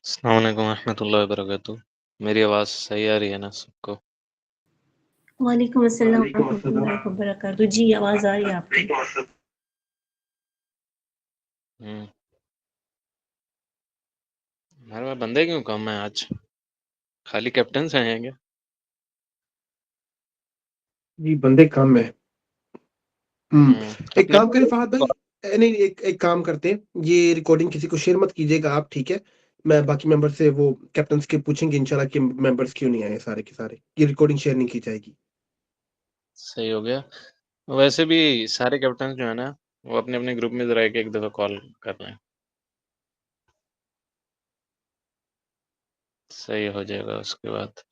अस्सलाम वालेकुम रहमतुल्लाहि व बरकातुहू। मेरी आवाज़ सही आ रही है ना सबको? वालेकुम अस्सलाम वरहमतुल्लाहि वबरकातुहू। जी, आवाज़ आ रही है आपकी। हुँ। हमारे पास बंदे क्यों कम हैं आज? खाली कैप्टन्स हैं क्या? जी, बंदे कम है। एक अपने काम करें फहद भाई, नहीं एक एक काम करते हैं, ये रिकॉर्डिंग किसी को शेयर मत कीजिएगा आप, ठीक है? मैं बाकी मेंबर से वो कैप्टन्स के पूछेंगे इंशाल्लाह कि मेंबर्स क्यों नहीं आए सारे के सारे। ये रिकॉर्डिंग शेयर नहीं की जाएगी। सही हो गया। वैसे भी सारे कैप्टन्स जो है ना, वो अपने-अपने ग्रुप में ज़रा एक-एक दफ़ा कॉल कर लें। सही हो जाएगा उसके बाद।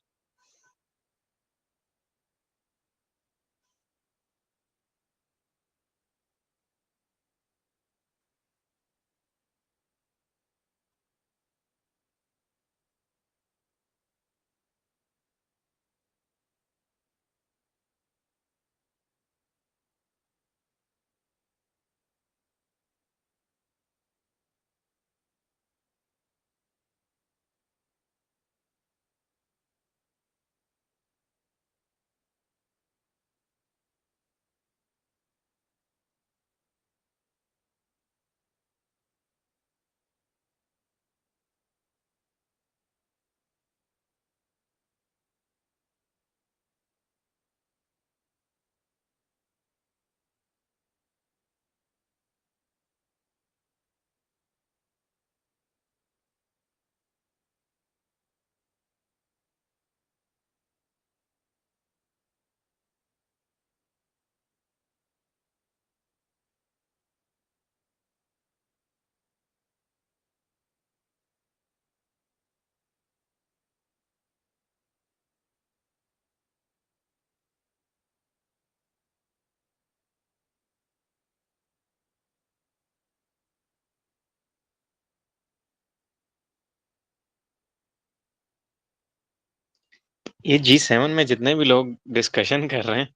ये G7 में जितने भी लोग डिस्कशन कर रहे हैं,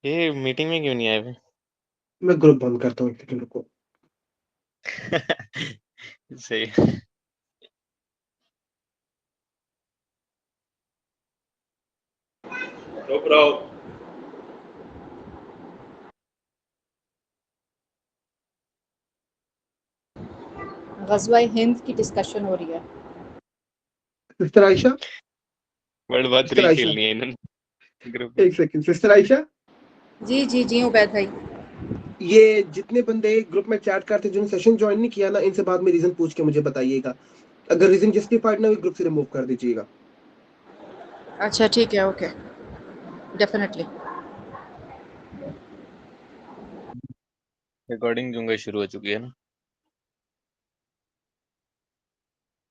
ये मीटिंग में क्यों नहीं आए हुए? मैं ग्रुप बंद करता हूँ 1 सेकंड रुको। सही। रुक रहा हूँ। ग़ज़वा हिंद की डिस्कशन हो रही है। Sister Ayesha? World war sister 3 Ayesha, खेलनी है इन्होंने ग्रुप में। 1 सेकंड सिस्टर आयशा, जी, उबैद भाई। ये जितने बंदे ग्रुप में चैट करते जिन्होंने सेशन जॉइन नहीं किया ना, इनसे बाद में रीज़न पूछ के मुझे बताइएगा। अगर रीज़न जस्टिफाइड ना हो ग्रुप से रिमूव कर दीजिएगा। अच्छा ठीक है, ओके, डेफिनेटली। रिकॉर्डिंग चूँकि शुरू हो चुकी है ना।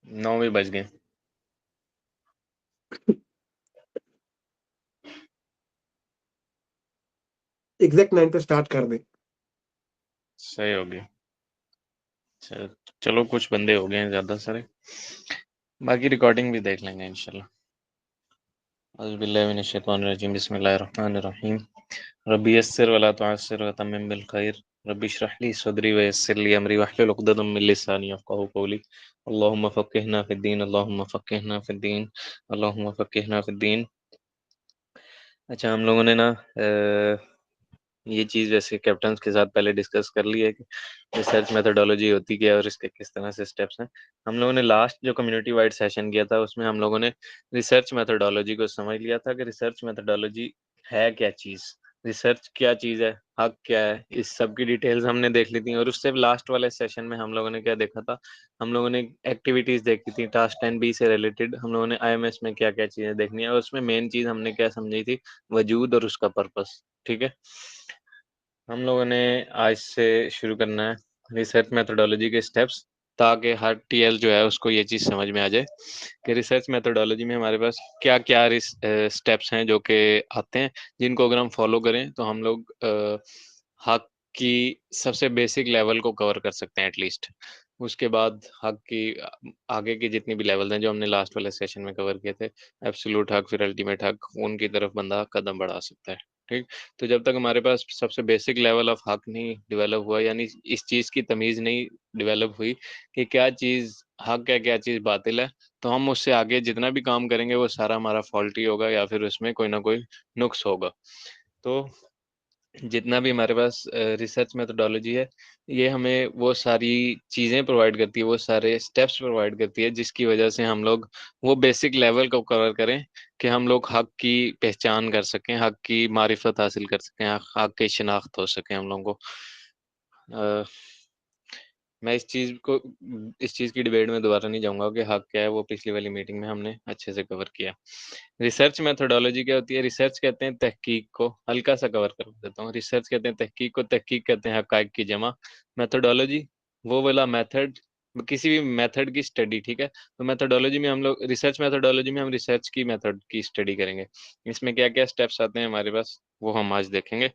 9 भी बज गए। एग्ज़ैक्ट 9 पे स्टार्ट कर दें। सही हो गया। चलो कुछ बंदे हो गए हैं ज़्यादा सारे। बाकी रिकॉर्डिंग भी देख लेंगे इंशाल्लाह। औज़ुबिल्लाहि बिस्मिल्लाहिर्रहमानिर्रहीम। रब्बी यस्सिर वला तुअस्सिर वतम्मिम बिल खैर। रब्बी इश्रह ली सदरी वयस्सिर ली अमरी वहलुल उक़दतम मिन लिसानी यफ़क़हू क़ौली। अल्लाहुम्मा फ़क़्क़िहना फ़िद्दीन, अल्लाहुम्मा फ़क़्क़िहना फ़िद्दीन, अल्लाहुम्मा फ़क़्क़िहना फ़िद्दीन। अच्छा, हम लोगों ने ना ये चीज़ वैसे कैप्टन्स के साथ पहले डिस्कस कर ली है कि रिसर्च मेथोडोलॉजी होती क्या है और इसके किस तरह से स्टेप्स हैं। हम लोगों ने लास्ट जो कम्युनिटी वाइड सेशन किया था उसमें हम लोगों ने रिसर्च मेथोडोलॉजी को समझ लिया था कि रिसर्च मेथोडोलॉजी है क्या चीज़, रिसर्च क्या चीज़ है, हक क्या है, इस सब की डिटेल्स हमने देख ली थी। और उससे लास्ट वाले सेशन में हम लोगों ने क्या देखा था, हम लोगों ने एक्टिविटीज़ देखी थी टास्क 10 बी से रिलेटेड। हम लोगों ने आईएमएस में क्या क्या चीज़ें देखनी है और उसमें मेन चीज़ हमने क्या समझी थी, वजूद और उसका पर्पस। ठीक है, हम लोगों ने आज से शुरू करना है रिसर्च मेथोडोलॉजी के स्टेप्स, ताकि हर टीएल जो है उसको ये चीज़ समझ में आ जाए कि रिसर्च मेथोडोलॉजी में हमारे पास क्या क्या स्टेप्स हैं जो कि आते हैं, जिनको अगर हम फॉलो करें तो हम लोग हक की सबसे बेसिक लेवल को कवर कर सकते हैं एटलीस्ट। उसके बाद हक की आगे की जितनी भी लेवल हैं जो हमने लास्ट वाले सेशन में कवर किए थे, एब्सोल्यूट हक, फिर अल्टीमेट हक, उनकी तरफ बंदा कदम बढ़ा सकता है। ठीक। तो जब तक हमारे पास सबसे बेसिक लेवल ऑफ हक नहीं डेवलप हुआ, यानी इस चीज़ की तमीज़ नहीं डेवलप हुई कि क्या चीज़ हक है, क्या चीज़ बातिल है, तो हम उससे आगे जितना भी काम करेंगे वो सारा हमारा फॉल्टी होगा या फिर उसमें कोई ना कोई नुक्स होगा। तो जितना भी हमारे पास रिसर्च मेथोडोलॉजी है, ये हमें वो सारी चीज़ें प्रोवाइड करती है, वो सारे स्टेप्स प्रोवाइड करती है, जिसकी वजह से हम लोग वो बेसिक लेवल को कवर करें कि हम लोग हक की पहचान कर सकें, हक की मारिफत हासिल कर सकें, हक की शिनाख्त हो सके हम लोगों को। मैं इस चीज़ की डिबेट में दोबारा नहीं जाऊँगा कि हक क्या है, वो पिछली वाली मीटिंग में हमने अच्छे से कवर किया। रिसर्च मेथोडोलॉजी क्या होती है? रिसर्च कहते हैं तहकीक को, हल्का-सा कवर कर देता हूँ। रिसर्च कहते हैं तहकीक को, तहकीक कहते हैं हक़ाइक़ की जमा। मेथोडोलॉजी वो वाला मेथड, किसी भी मेथड की स्टडी, ठीक है? तो मेथोडोलॉजी में हम लोग रिसर्च मेथोडोलॉजी में हम रिसर्च की मेथड की स्टडी करेंगे। इसमें क्या-क्या स्टेप्स आते हैं हमारे पास, वो हम आज देखेंगे।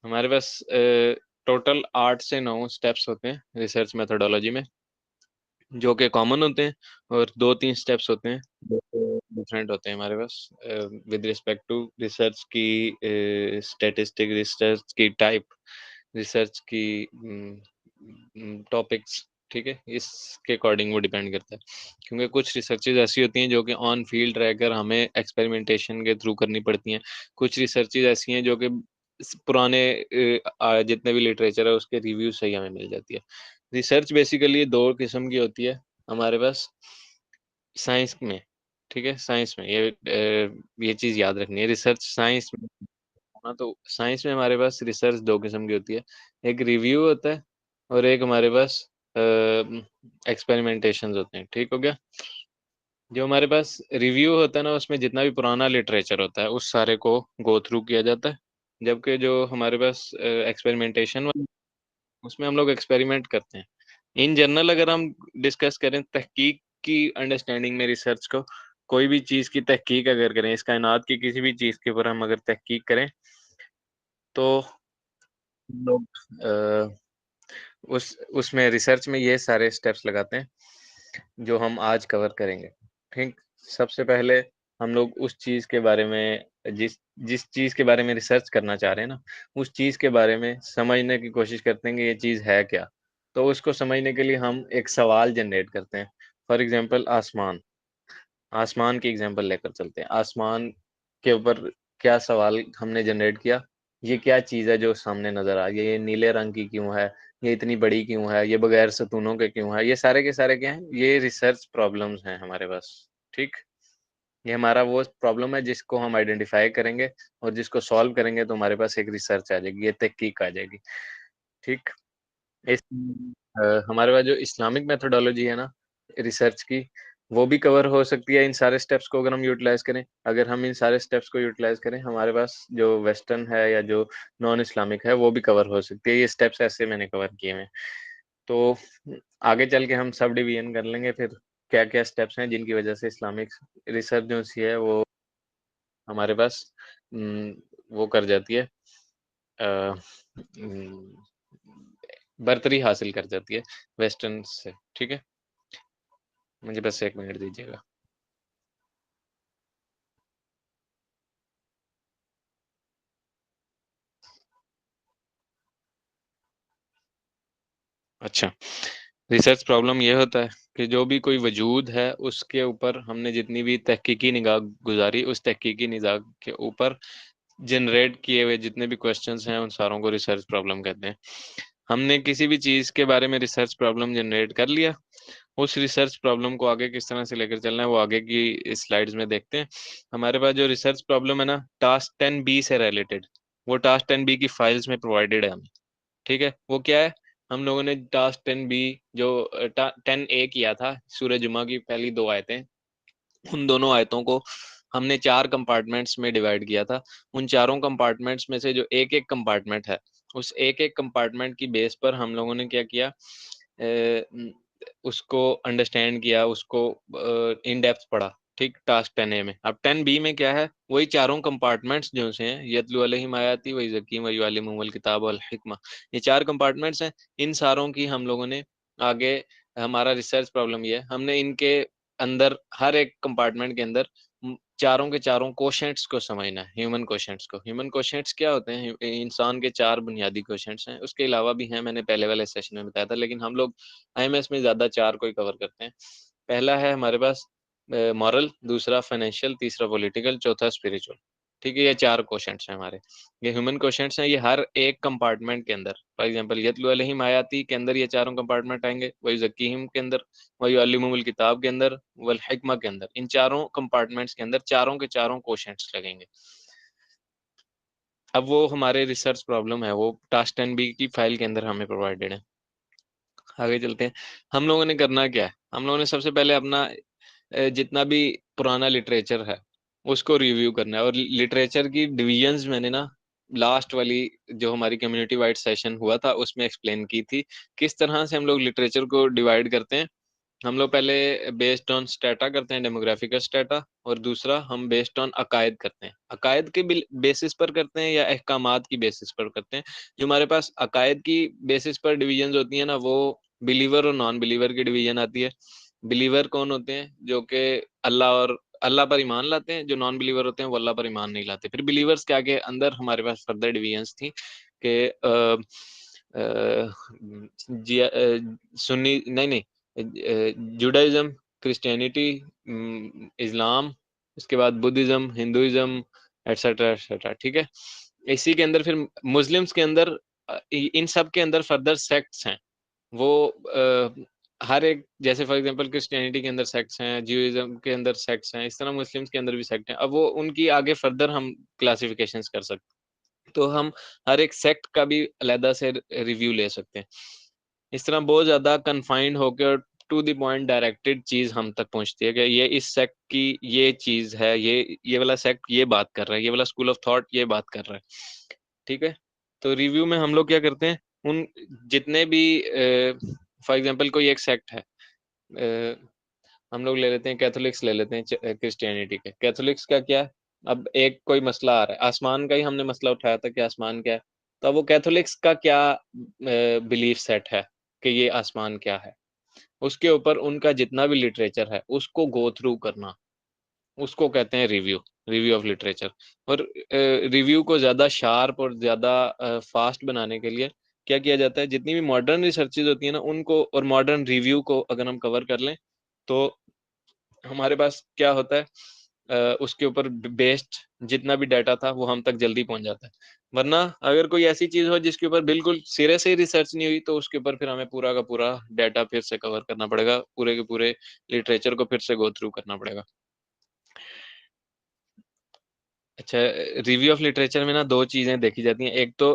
हमारे पास टोटल 8 से 9 स्टेप्स होते हैं रिसर्च मेथोडोलॉजी में, जो कि कॉमन होते हैं, और 2-3 स्टेप्स होते हैं जो डिफरेंट होते हैं हमारे पास विद रिस्पेक्ट टू रिसर्च की स्टैटिस्टिक, रिसर्च की टाइप, रिसर्च की टॉपिक्स, ठीक है? इसके अकॉर्डिंग वो डिपेंड करता है, क्योंकि कुछ रिसर्चेज ऐसी होती हैं जो कि ऑन फील्ड रहकर हमें एक्सपेरिमेंटेशन के थ्रू करनी पड़ती हैं। कुछ रिसर्चेज ऐसी हैं जो कि पुराने जितने भी लिटरेचर है उसके रिव्यू से ही हमें मिल जाती है। रिसर्च बेसिकली 2 किस्म की होती है हमारे पास साइंस में, ठीक है? साइंस में ये चीज़ याद रखनी है, रिसर्च साइंस में। हाँ, तो साइंस में हमारे पास रिसर्च 2 किस्म की होती है। एक रिव्यू होता है और एक हमारे पास एक्सपेरिमेंटेशंस होते हैं, ठीक हो गया? जो हमारे पास रिव्यू होता है ना, उसमें जितना भी पुराना लिटरेचर होता है, उस सारे को गो थ्रू किया जाता है। जबकि जो हमारे पास एक्सपेरिमेंटेशन वाला, उसमें हम लोग एक्सपेरिमेंट करते हैं। इन जनरल अगर हम डिस्कस करें तहकीक की अंडरस्टैंडिंग में रिसर्च को, कोई भी चीज़ की तहकीक अगर करें, इस कायनात की किसी भी चीज़ के ऊपर हम अगर तहकीक करें, तो लोग उसमें रिसर्च में ये सारे स्टेप्स लगाते हैं, जो हम आज कवर करेंगे, ठीक? सबसे पहले हम लोग उस चीज़ के बारे में जिस जिस चीज़ के बारे में रिसर्च करना चाह रहे हैं ना, उस चीज़ के बारे में समझने की कोशिश करते हैं कि ये चीज़ है क्या? तो उसको समझने के लिए हम एक सवाल जनरेट करते हैं। फॉर एग्ज़ाम्पल आसमान, आसमान की एग्ज़ाम्पल लेकर चलते हैं। आसमान के ऊपर क्या सवाल हमने जनरेट किया? ये क्या चीज़ है जो सामने नज़र आ रही है? ये नीले रंग की क्यों है? ये इतनी बड़ी क्यों है? ये बगैर सतूनों के क्यों है? ये सारे के सारे क्या हैं? ये रिसर्च प्रॉब्लम्स हैं हमारे पास, ठीक? ये हमारा वो प्रॉब्लम है जिसको हम आइडेंटिफ़ाई करेंगे और जिसको सॉल्व करेंगे तो हमारे पास एक रिसर्च आ जाएगी, ये तहकीक आ जाएगी, ठीक? इस हमारे पास जो इस्लामिक मेथोडोलॉजी है ना रिसर्च की, वो भी कवर हो सकती है इन सारे स्टेप्स को अगर हम यूटिलाइज़ करें। अगर हम इन सारे स्टेप्स को यूटिलाइज़ करें, हमारे पास जो वेस्टर्न है या जो नॉन इस्लामिक है, वो भी कवर हो सकती है। ये स्टेप्स ऐसे मैंने कवर किए हुए हैं। तो आगे चल के हम सब डिवीज़न कर लेंगे फिर क्या-क्या स्टेप्स हैं जिनकी वज़ह से इस्लामिक रिसर्च जो सी है वो हमारे पास उम, वो कर जाती है अ, उम, बर्तरी हासिल कर जाती है वेस्टर्न से, ठीक है? मुझे बस 1 मिनट दीजिएगा। अच्छा, रिसर्च प्रॉब्लम ये होता है कि जो भी कोई वजूद है, उसके ऊपर हमने जितनी भी तहकीकी निगाह गुज़ारी, उस तहकीकी निगाह के ऊपर जनरेट किए हुए जितने भी क्वेश्चंस हैं, उन सारों को रिसर्च प्रॉब्लम कहते हैं। हमने किसी भी चीज़ के बारे में रिसर्च प्रॉब्लम जनरेट कर लिया, उस रिसर्च प्रॉब्लम को आगे किस तरह से लेकर चलना है, वो आगे की स्लाइड्स में देखते हैं। हमारे पास जो रिसर्च प्रॉब्लम है ना, टास्क 10 बी से रिलेटेड, वो टास्क 10 बी की फाइल्स में प्रोवाइडेड है हमें, ठीक है? वो क्या है? हम लोगों ने टास्क 10 बी जो 10 ए किया था, सूरह जुमा की पहली 2 आयतें, उन दोनों आयतों को हमने 4 कंपार्टमेंट्स में डिवाइड किया था। उन चारों कंपार्टमेंट्स में से जो एक-एक कंपार्टमेंट है, उस एक-एक कंपार्टमेंट की बेस पर हम लोगों ने क्या किया उसको अंडरस्टैंड किया, उसको इन डेप्थ पढ़ा, ठीक? टास्क 10 ए में। अब 10 बी में क्या है? वही चारों कंपार्टमेंट्स जो से हैं, यतलू अलैहिम आयाती व युज़क्कीहिम व युअल्लिमुहुमुल किताब वल हिकमा। ये 4 कंपार्टमेंट्स हैं, इन सारों की हम लोगों ने आगे हमारा रिसर्च प्रॉब्लम ये है, हमने इनके अंदर हर एक कंपार्टमेंट के अंदर चारों के चारों कोशेंट्स को समझना है, ह्यूमन कोशेंट्स को। ह्यूमन कोशेंट्स क्या होते हैं? इंसान के 4 बुनियादी कोशेंट्स हैं, उसके अलावा भी हैं, मैंने पहले वाले सेशन में बताया था, लेकिन हम लोग आईएमएस में ज़्यादा 4 को ही कवर करते हैं। पहला है हमारे पास मॉरल, दूसरा फाइनेंशियल, तीसरा पॉलिटिकल, चौथा स्पिरिचुअल। ठीक है, ये 4 कोशेंट्स हैं हमारे। ये ह्यूमन कोशेंट्स हैं, ये हर एक कंपार्टमेंट के अंदर, फॉर एग्जांपल यतलु अलैहिम आयाती के अंदर ये चारों कंपार्टमेंट आएंगे, वही ज़क्कीहिम के अंदर, वही अल्लिमुल किताब के अंदर, वल हिकमा के अंदर, इन चारों कंपार्टमेंट्स के अंदर चारों के चारों कोशेंट्स लगेंगे। अब वो हमारे रिसर्च प्रॉब्लम है, वो टास्क 10B की फाइल के अंदर हमें प्रोवाइडेड है। आगे चलते हैं। हम लोगों ने करना क्या है? हम लोगों ने सबसे पहले अपना जितना भी पुराना लिटरेचर है उसको रिव्यू करना है, और लिटरेचर की डिविजन्स मैंने ना लास्ट वाली जो हमारी कम्युनिटी वाइड सेशन हुआ था उसमें एक्सप्लेन की थी, किस तरह से हम लोग लिटरेचर को डिवाइड करते हैं। हम लोग पहले बेस्ड ऑन स्टेटा करते हैं, डेमोग्राफिकल स्टेटा, और दूसरा हम बेस्ड ऑन अकायद करते हैं। अकायद के बेसिस पर करते हैं या अहकामात की बेसिस पर करते हैं। जो हमारे पास अकायद की बेसिस पर डिविजन होती है ना, वो बिलीवर और नॉन बिलीवर की डिवीजन आती है। बिलीवर कौन होते हैं? जो कि अल्लाह पर ईमान लाते हैं। जो नॉन बिलीवर होते हैं वो अल्लाह पर ईमान नहीं लाते। फिर बिलीवर्स के आगे अंदर हमारे पास फर्दर डिविजन्स थी कि सुन्नी नहीं नहीं जुडाइज्म, क्रिश्चियनिटी, इस्लाम, इसके बाद बुद्धिज्म, हिंदुइज्म, एटसेट्रा एटसेट्रा। ठीक है, इसी के अंदर फिर मुस्लिम्स के अंदर इन सब के अंदर फर्दर सेक्ट्स हैं। वो हर एक, जैसे फॉर एग्जांपल क्रिश्चियनिटी के अंदर सेक्ट्स हैं, ज्यूइज्म के अंदर सेक्ट्स हैं, इस तरह मुस्लिम्स के अंदर भी सेक्ट हैं। अब वो उनकी आगे फर्दर हम क्लासिफिकेशंस कर सकते हैं, तो हम हर एक सेक्ट का भी अलहदा से रिव्यू ले सकते हैं। इस तरह बहुत ज्यादा कन्फाइंड होकर टू द पॉइंट डायरेक्टेड चीज हम तक पहुंचती है कि ये इस सेक्ट की ये चीज है, ये वाला सेक्ट ये बात कर रहा है, ये वाला स्कूल ऑफ थॉट ये बात कर रहा है। ठीक है, तो रिव्यू में हम लोग क्या करते हैं, उन जितने भी फॉर एग्जांपल कोई एक सेक्ट है, हम लोग ले लेते हैं कैथोलिक्स, ले लेते हैं क्रिश्चियनिटी के। कैथोलिक्स का क्या है? अब एक कोई मसला आ रहा है, आसमान का ही हमने मसला उठाया था कि आसमान क्या है, तो अब वो कैथोलिक्स का क्या बिलीफ सेट है कि ये आसमान क्या है, उसके ऊपर उनका जितना भी लिटरेचर है उसको गो थ्रू करना, उसको कहते हैं रिव्यू, रिव्यू ऑफ लिटरेचर। और रिव्यू को ज़्यादा शार्प और ज़्यादा फास्ट बनाने के लिए क्या किया जाता है, जितनी भी मॉडर्न रिसर्चेज होती है ना उनको, और मॉडर्न रिव्यू को अगर हम कवर कर लें तो हमारे पास क्या होता है, उसके ऊपर बेस्ड जितना भी डाटा था वो हम तक जल्दी पहुंच जाता है। वरना अगर कोई ऐसी चीज हो जिसके ऊपर बिल्कुल सिरे से ही रिसर्च नहीं हुई, तो उसके ऊपर फिर हमें पूरा का पूरा डाटा फिर से कवर करना पड़ेगा, पूरे के पूरे लिटरेचर को फिर से गो थ्रू करना पड़ेगा। अच्छा, रिव्यू ऑफ लिटरेचर में ना 2 चीजें देखी जाती हैं। एक तो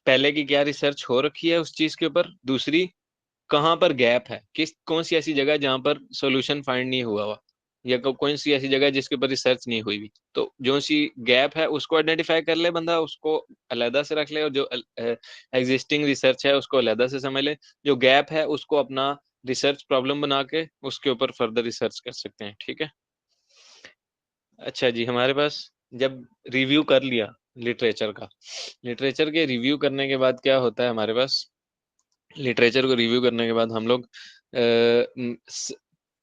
पहले की क्या रिसर्च हो रखी है उस चीज के ऊपर, दूसरी कहाँ पर गैप है, कौन सी ऐसी जगह जहाँ पर सॉल्यूशन फाइंड नहीं हुआ हुआ, या कौन सी ऐसी जगह जिसके ऊपर रिसर्च नहीं हुई हुई। तो जो सी गैप है उसको आइडेंटिफाई कर ले बंदा, उसको अलहदा से रख ले, और जो एग्जिस्टिंग रिसर्च है उसको अलहदा से समझ ले। जो गैप है उसको अपना रिसर्च प्रॉब्लम बना के उसके ऊपर फर्दर रिसर्च कर सकते हैं। ठीक है, अच्छा जी, हमारे पास जब रिव्यू कर लिया लिटरेचर का, लिटरेचर के रिव्यू करने के बाद क्या होता है हमारे पास, लिटरेचर को रिव्यू करने के बाद हम लोग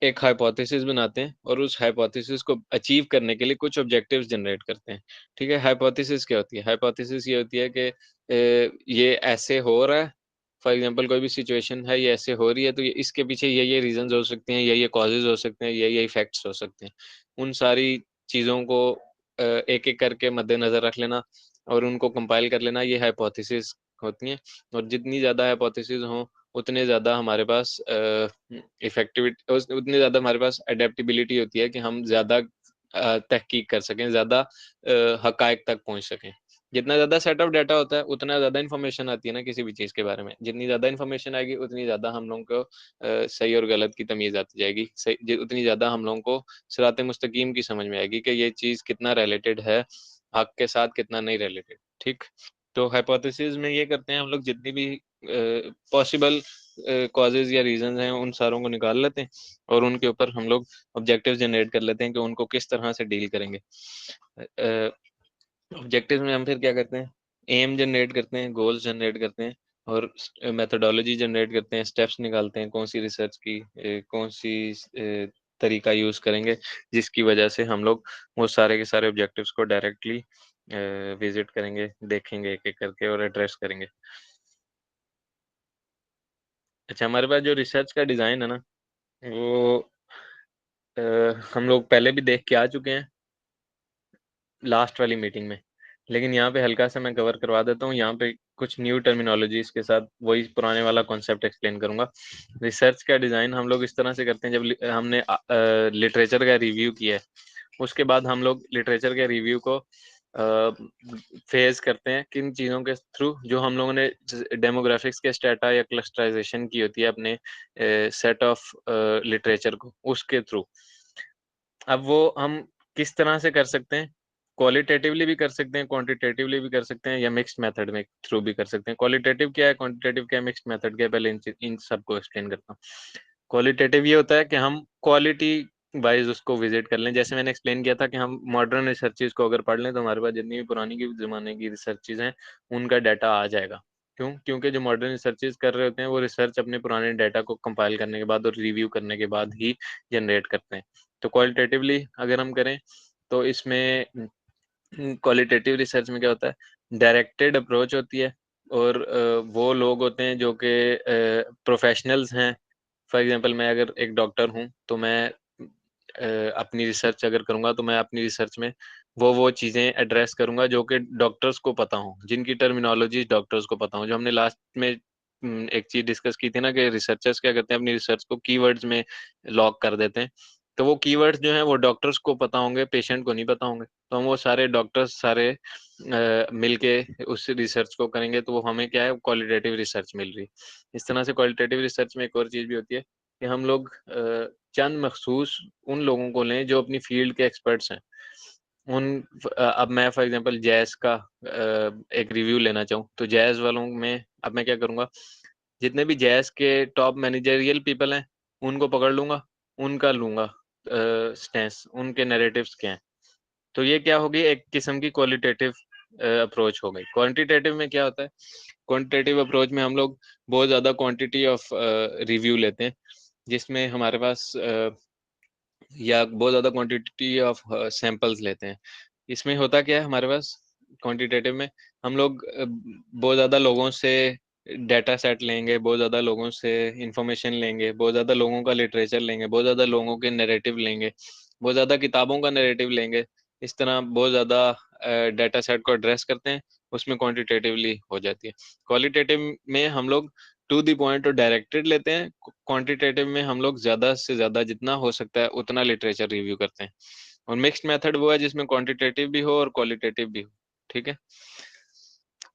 एक हाइपोथेसिस बनाते हैं, और उस हाइपोथेसिस को अचीव करने के लिए कुछ ऑब्जेक्टिव्स जनरेट करते हैं। ठीक है, हाइपोथेसिस क्या होती है? हाइपोथेसिस ये होती है कि ये ऐसे हो रहा है, फॉर एग्जांपल कोई भी सिचुएशन है, ये ऐसे हो रही है, तो ये इसके पीछे ये रीजंस हो सकते हैं, ये कॉजेज हो सकते हैं, ये इफेक्ट्स हो सकते हैं। उन सारी चीज़ों को एक एक करके मद्देनजर रख लेना और उनको कंपाइल कर लेना, ये हाइपोथेसिस होती हैं। और जितनी ज़्यादा हाइपोथेसिस हों उतने ज़्यादा हमारे पास इफेक्टिविटी, उतनी ज़्यादा हमारे पास एडेप्टेबिलिटी होती है कि हम ज़्यादा तहकीक कर सकें, ज़्यादा हकायक तक पहुंच सकें। जितना ज़्यादा सेट ऑफ डाटा होता है उतना ज़्यादा इन्फॉर्मेशन आती है ना किसी भी चीज़ के बारे में, जितनी ज़्यादा इन्फॉर्मेशन आएगी उतनी ज़्यादा हम लोगों को सही और गलत की तमीज़ आती जाएगी, उतनी ज़्यादा हम लोगों को सिरात मुस्तकीम की समझ में आएगी कि ये चीज़ कितना रिलेटेड है हक के साथ, कितना नहीं रिलेटेड। ठीक, तो हाइपोथेसिस में ये करते हैं हम लोग, जितनी भी पॉसिबल कॉजेज या रीजंस हैं उन सारों को निकाल लेते हैं, और उनके ऊपर हम लोग ऑब्जेक्टिव जनरेट कर लेते हैं कि उनको किस तरह से डील करेंगे। ऑब्जेक्टिव में हम फिर क्या करते हैं, एम जनरेट करते हैं, गोल्स जनरेट करते हैं, और मेथोडोलॉजी जनरेट करते हैं, स्टेप्स निकालते हैं, कौन सी रिसर्च की कौन सी तरीका यूज़ करेंगे, जिसकी वजह से हम लोग वो सारे के सारे ऑब्जेक्टिव्स को डायरेक्टली विज़िट करेंगे, देखेंगे एक-एक करके और एड्रेस करेंगे। अच्छा, हमारे पास जो रिसर्च का डिज़ाइन है ना, वो अ, हम लोग पहले भी देख के आ चुके हैं लास्ट वाली मीटिंग में। लेकिन यहाँ पे हल्का-सा मैं कवर करवा देता हूँ, यहाँ पे कुछ न्यू टर्मिनोलॉजीज़ के साथ वही पुराने वाला कॉन्सेप्ट एक्सप्लेन करूँगा। रिसर्च का डिज़ाइन हम लोग इस तरह से करते हैं, जब हमने लिटरेचर का रिव्यू किया है, उसके बाद हम लोग लिटरेचर के रिव्यू को फेज़ करते हैं किन चीज़ों के थ्रू, जो हम लोगों ने डेमोग्राफिक्स के स्टेटा या क्लस्टराइज़ेशन की होती है अपने सेट ऑफ लिटरेचर को, उसके थ्रू। अब वो हम किस तरह से कर सकते हैं? क्वालिटेटिवली भी कर सकते हैं, क्वांटिटेटिवली भी कर सकते हैं या मिक्स्ड मेथड में थ्रू भी कर सकते हैं। क्वालिटेटिव क्या है, क्वांटिटेटिव क्या है, मिक्स्ड मेथड क्या है, पहले इन सबको एक्सप्लेन करता हूँ। क्वालिटेटिव ये होता है कि हम क्वालिटी वाइज़ उसको विज़िट कर लें। जैसे मैंने एक्सप्लेन किया था कि हम मॉडर्न रिसर्चेज़ को अगर पढ़ लें, तो हमारे पास जितनी भी पुरानी की ज़माने की रिसर्चेज़ हैं, उनका डाटा आ जाएगा। क्यों? क्योंकि जो मॉडर्न रिसर्चेज़ कर रहे होते हैं, वो रिसर्च अपने पुराने डाटा को कंपाइल करने के बाद और रिव्यू करने के बाद ही जनरेट करते हैं। तो क्वालिटेटिवली अगर हम करें, तो इसमें क्वालिटेटिव रिसर्च में क्या होता है, डायरेक्टेड अप्रोच होती है और वो लोग होते हैं जो कि प्रोफेशनल्स हैं। फॉर एग्जांपल मैं अगर एक डॉक्टर हूँ, तो मैं अपनी रिसर्च अगर करूँगा, तो मैं अपनी रिसर्च में वो चीज़ें एड्रेस करूँगा जो कि डॉक्टर्स को पता हों, जिनकी टर्मिनोलॉजी डॉक्टर्स को पता हो। जो हमने लास्ट में एक चीज़ डिस्कस की थी ना कि रिसर्चर्स क्या करते हैं, अपनी रिसर्च को कीवर्ड्स में लॉक कर देते हैं। तो वो कीवर्ड्स जो हैं वो डॉक्टर्स को पता होंगे, पेशेंट को नहीं पता होंगे। तो हम वो सारे डॉक्टर्स सारे मिलके उस रिसर्च को करेंगे, तो वो हमें क्या है, क्वालिटेटिव रिसर्च मिल रही है। इस तरह से क्वालिटेटिव रिसर्च में एक और चीज़ भी होती है कि हम लोग चंद मखसूस उन लोगों को लें जो अपनी फील्ड के एक्सपर्ट्स हैं। अब मैं फॉर एग्ज़ाम्पल जैज़ का एक रिव्यू लेना चाहूँ, तो जैज़ वालों में अब मैं क्या करूँगा, जितने भी जैज़ के टॉप मैनेजरियल पीपल हैं, उनको पकड़ लूँगा, उनका लूँगा स्टैंस, उनके नैरेटिव्स क्या हैं। तो ये क्या होगी, एक किस्म की क्वालिटेटिव अप्रोच हो गई। क्वांटिटेटिव में क्या होता है, क्वांटिटेटिव अप्रोच में हम लोग बहुत ज़्यादा क्वांटिटी ऑफ रिव्यू लेते हैं, जिसमें हमारे पास या बहुत ज़्यादा क्वांटिटी ऑफ सैंपल्स लेते हैं। इसमें होता क्या है हमारे पास क्वांटिटेटिव में, हम लोग बहुत ज़्यादा लोगों से डेटा सेट लेंगे, बहुत ज़्यादा लोगों से इन्फॉर्मेशन लेंगे, बहुत ज़्यादा लोगों का लिटरेचर लेंगे, बहुत ज़्यादा लोगों के नैरेटिव लेंगे, बहुत ज़्यादा किताबों का नैरेटिव लेंगे। इस तरह बहुत ज़्यादा डेटा सेट को एड्रेस करते हैं, उसमें क्वांटिटेटिवली हो जाती है। क्वालिटेटिव में हम लोग टू द पॉइंट और डायरेक्टेड लेते हैं, क्वांटिटेटिव में हम लोग ज़्यादा से ज़्यादा जितना हो सकता है उतना लिटरेचर रिव्यू करते हैं। और मिक्स्ड मेथड वो है जिसमें क्वांटिटेटिव भी हो और क्वालिटेटिव भी हो, ठीक है?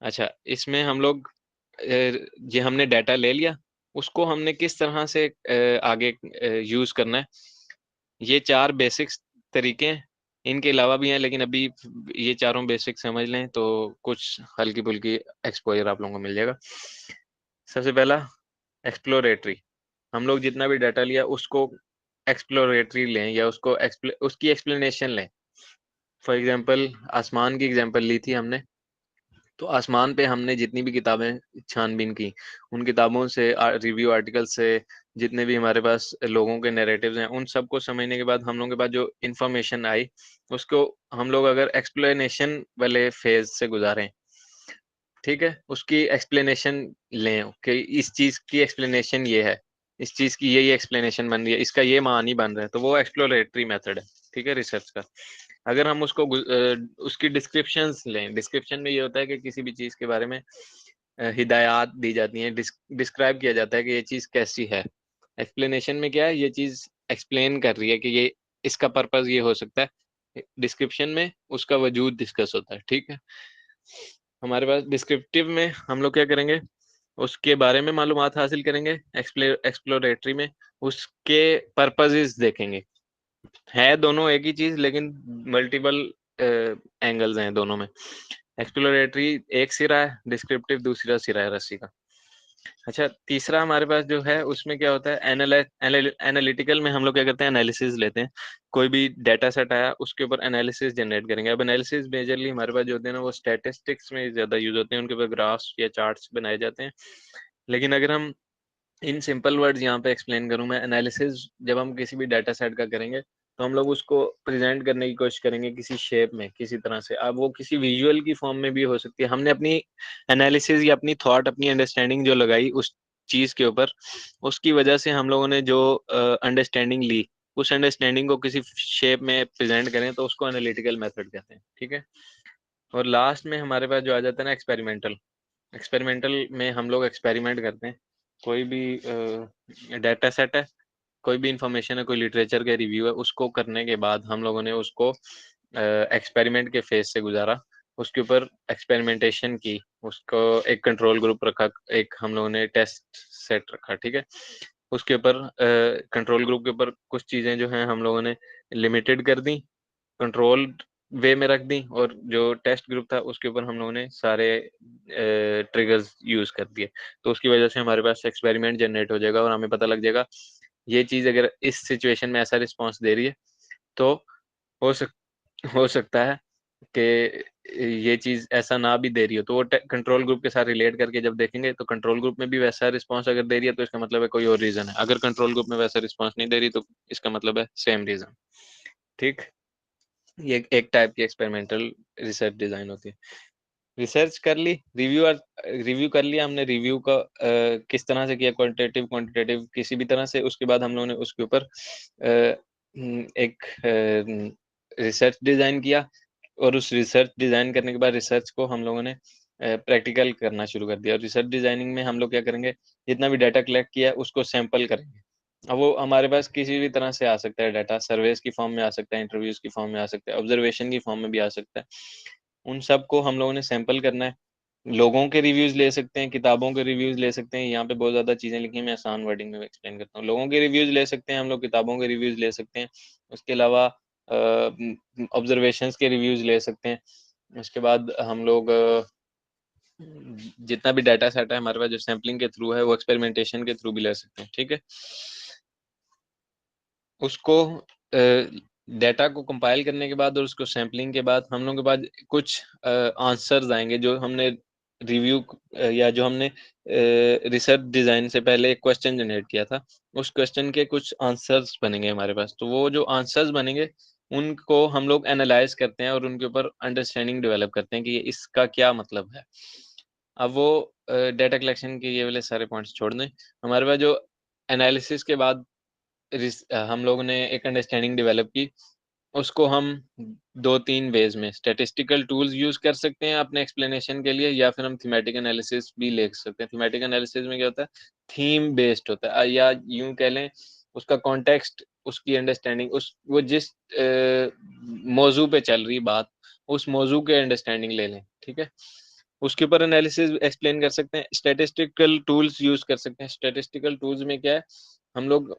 अच्छा, इसमें हम लोग ये हमने डाटा ले लिया, उसको हमने किस तरह से आगे यूज़ करना है, ये 4 बेसिक्स तरीके हैं। इनके अलावा भी हैं, लेकिन अभी ये चारों बेसिक समझ लें तो कुछ हल्की-फुल्की एक्सपोज़र आप लोगों को मिल जाएगा। सबसे पहला एक्सप्लोरेटरी, हम लोग जितना भी डाटा लिया उसको एक्सप्लोरेटरी लें या उसकी एक्सप्लेनेशन लें। फॉर एग्ज़ाम्पल आसमान की एग्ज़ाम्पल ली थी हमने, तो आसमान पे हमने जितनी भी किताबें छानबीन की, उन किताबों से रिव्यू आर्टिकल से जितने भी हमारे पास लोगों के नैरेटिव्स हैं, उन सबको समझने के बाद हम लोगों के पास जो इन्फॉर्मेशन आई, उसको हम लोग अगर एक्सप्लेनेशन वाले फ़ेज़ से गुज़ारें, ठीक है? उसकी एक्सप्लेनेशन लें कि इस चीज़ की एक्सप्लेनेशन ये है, इस चीज़ की ये एक्सप्लेनेशन बन रही है, इसका ये मानी बन रहा है, तो वो एक्सप्लोरेटरी मेथड है, ठीक है, रिसर्च का। अगर हम उसकी डिस्क्रिप्शंस लें, डिस्क्रिप्शन में ये होता है कि किसी भी चीज़ के बारे में हिदायत दी जाती हैं, डिस्क्राइब किया जाता है कि ये चीज़ कैसी है। एक्सप्लेनेशन में क्या है, ये चीज़ एक्सप्लेन कर रही है कि ये इसका पर्पज़ ये हो सकता है। डिस्क्रिप्शन में उसका वजूद डिस्कस होता है, ठीक है? हमारे पास डिस्क्रिप्टिव में हम लोग क्या करेंगे, उसके बारे में मालूमात हासिल करेंगे, एक्सप्लोरेटरी में उसके पर्पसेस देखेंगे। है दोनों एक ही चीज़, लेकिन मल्टीपल एंगल्स हैं दोनों में। एक्सप्लोरेटरी एक सिरा है, डिस्क्रिप्टिव दूसरा सिरा है रस्सी का। अच्छा, तीसरा हमारे पास जो है उसमें क्या होता है, एनालिटिकल में हम लोग क्या करते हैं, एनालिसिस लेते हैं। कोई भी डाटा सेट आया, उसके ऊपर एनालिसिस जनरेट करेंगे। अब एनालिसिस मेजरली हमारे पास जो होते हैं ना, वो स्टैटिस्टिक्स में ज़्यादा यूज़ होते हैं, उनके ऊपर ग्राफ्स या चार्ट्स बनाए जाते हैं। लेकिन अगर हम इन सिंपल वर्ड्स यहाँ पे एक्सप्लेन करूँ मैं। एनालिसिस जब हम किसी भी डाटा सेट का करेंगे तो हम लोग उसको प्रेजेंट करने की कोशिश करेंगे किसी शेप में, किसी तरह से। अब वो किसी विजुअल की फॉर्म में भी हो सकती है। हमने अपनी एनालिसिस या अपनी थॉट, अपनी अंडरस्टैंडिंग जो लगाई उस चीज के ऊपर, उसकी वजह से हम लोगों ने जो अंडरस्टैंडिंग ली, उस अंडरस्टैंडिंग को किसी शेप में प्रेजेंट करें तो उसको एनालिटिकल मेथड कहते हैं, ठीक है। और लास्ट में हमारे पास जो आ जाता है ना, एक्सपेरिमेंटल। एक्सपेरिमेंटल में हम लोग एक्सपेरिमेंट करते हैं। कोई भी डाटा सेट है, कोई भी इंफॉर्मेशन है, कोई लिटरेचर का रिव्यू है, उसको करने के बाद हम लोगों ने उसको एक्सपेरिमेंट के फेज से गुजारा, उसके ऊपर एक्सपेरिमेंटेशन की, उसको एक कंट्रोल ग्रुप रखा, एक हम लोगों ने टेस्ट सेट रखा, ठीक है। उसके ऊपर कंट्रोल ग्रुप के ऊपर कुछ चीज़ें जो हैं हम लोगों ने लिमिटेड कर दी, कंट्रोल वे में रख दी, और जो टेस्ट ग्रुप था उसके ऊपर हम लोगों ने सारे ट्रिगर्स यूज कर दिए। तो उसकी वजह से हमारे पास एक्सपेरिमेंट जनरेट हो जाएगा और हमें पता लग जाएगा ये चीज़ अगर इस सिचुएशन में ऐसा रिस्पॉन्स दे रही है तो हो सक हो सकता है कि ये चीज़ ऐसा ना भी दे रही हो। तो वो कंट्रोल ग्रुप के साथ रिलेट करके जब देखेंगे तो कंट्रोल ग्रुप में भी वैसा रिस्पॉन्स अगर दे रही है तो इसका मतलब है कोई और रीज़न है। अगर कंट्रोल ग्रुप में वैसा रिस्पॉन्स नहीं दे रही तो इसका मतलब है सेम रीज़न, ठीक। ये एक टाइप की एक्सपेरिमेंटल रिसर्च डिज़ाइन होती है। रिसर्च कर ली, रिव्यू कर लिया हमने, रिव्यू का किस तरह से किया, क्वांटिटेटिव क्वांटिटेटिव किसी भी तरह से। उसके बाद हम लोगों ने उसके ऊपर एक रिसर्च डिज़ाइन किया, और उस रिसर्च डिज़ाइन करने के बाद रिसर्च को हम लोगों ने प्रैक्टिकल करना शुरू कर दिया। और रिसर्च डिज़ाइनिंग में हम लोग क्या करेंगे, जितना भी डाटा कलेक्ट किया है उसको सैंपल करेंगे। अब वो हमारे पास किसी भी तरह से आ सकता है डाटा, सर्वेस की फॉर्म में आ सकता है, इंटरव्यूज़ की फॉर्म में आ सकता है, ऑब्जर्वेशन की फॉर्म में भी आ सकता है। उन सब को हम लोगों ने सैंपल करना है। लोगों के रिव्यूज़ ले सकते हैं, किताबों के रिव्यूज़ ले सकते हैं। यहाँ पे बहुत ज़्यादा चीज़ें लिखी हैं, मैं आसान वर्डिंग में एक्सप्लेन करता हूँ। लोगों के रिव्यूज़ ले सकते हैं हम लोग, किताबों के रिव्यूज़ ले सकते हैं। उसके अलावा ऑब्जर्वेशंस के रिव्यूज़ ले सकते हैं। उसके बाद हम लोग जितना भी डाटा सेट है हमारे पास जो सैंपलिंग के थ्रू है, वो एक्सपेरिमेंटेशन के थ्रू भी ले सकते हैं, ठीक है। उसको डाटा को कंपाइल करने के बाद और उसको सैंपलिंग के बाद हम लोगों के पास कुछ आंसर्स आएंगे जो हमने रिव्यू या जो हमने रिसर्च डिज़ाइन से पहले एक क्वेश्चन जनरेट किया था, उस क्वेश्चन के कुछ आंसर्स बनेंगे हमारे पास। तो वो जो आंसर्स बनेंगे उनको हम लोग एनालाइज करते हैं और उनके ऊपर अंडरस्टैंडिंग डेवलप करते हैं कि इसका क्या मतलब है। अब वो डाटा कलेक्शन के ये वाले सारे पॉइंट्स छोड़ दें। हमारे पास जो एनालिसिस के बाद हम लोगों ने एक अंडरस्टैंडिंग डेवलप की, उसको हम 2-3 वेज़ में स्टैटिस्टिकल टूल्स यूज़ कर सकते हैं अपने एक्सप्लेनेशन के लिए, या फिर हम थीमेटिक एनालिसिस भी ले सकते हैं। थीमेटिक एनालिसिस में क्या होता है, थीम बेस्ड होता है, या यूँ कह लें उसका कॉन्टेक्स्ट, उसकी अंडरस्टैंडिंग, उस वो जिस मौज़ू पे चल रही बात, उस मौज़ू के अंडरस्टैंडिंग ले लें, ठीक है? उसके ऊपर एनालिसिस एक्सप्लेन कर सकते हैं। स्टैटिस्टिकल टूल्स यूज़ कर सकते हैं। स्टैटिस्टिकल टूल्स में क्या है, हम लोग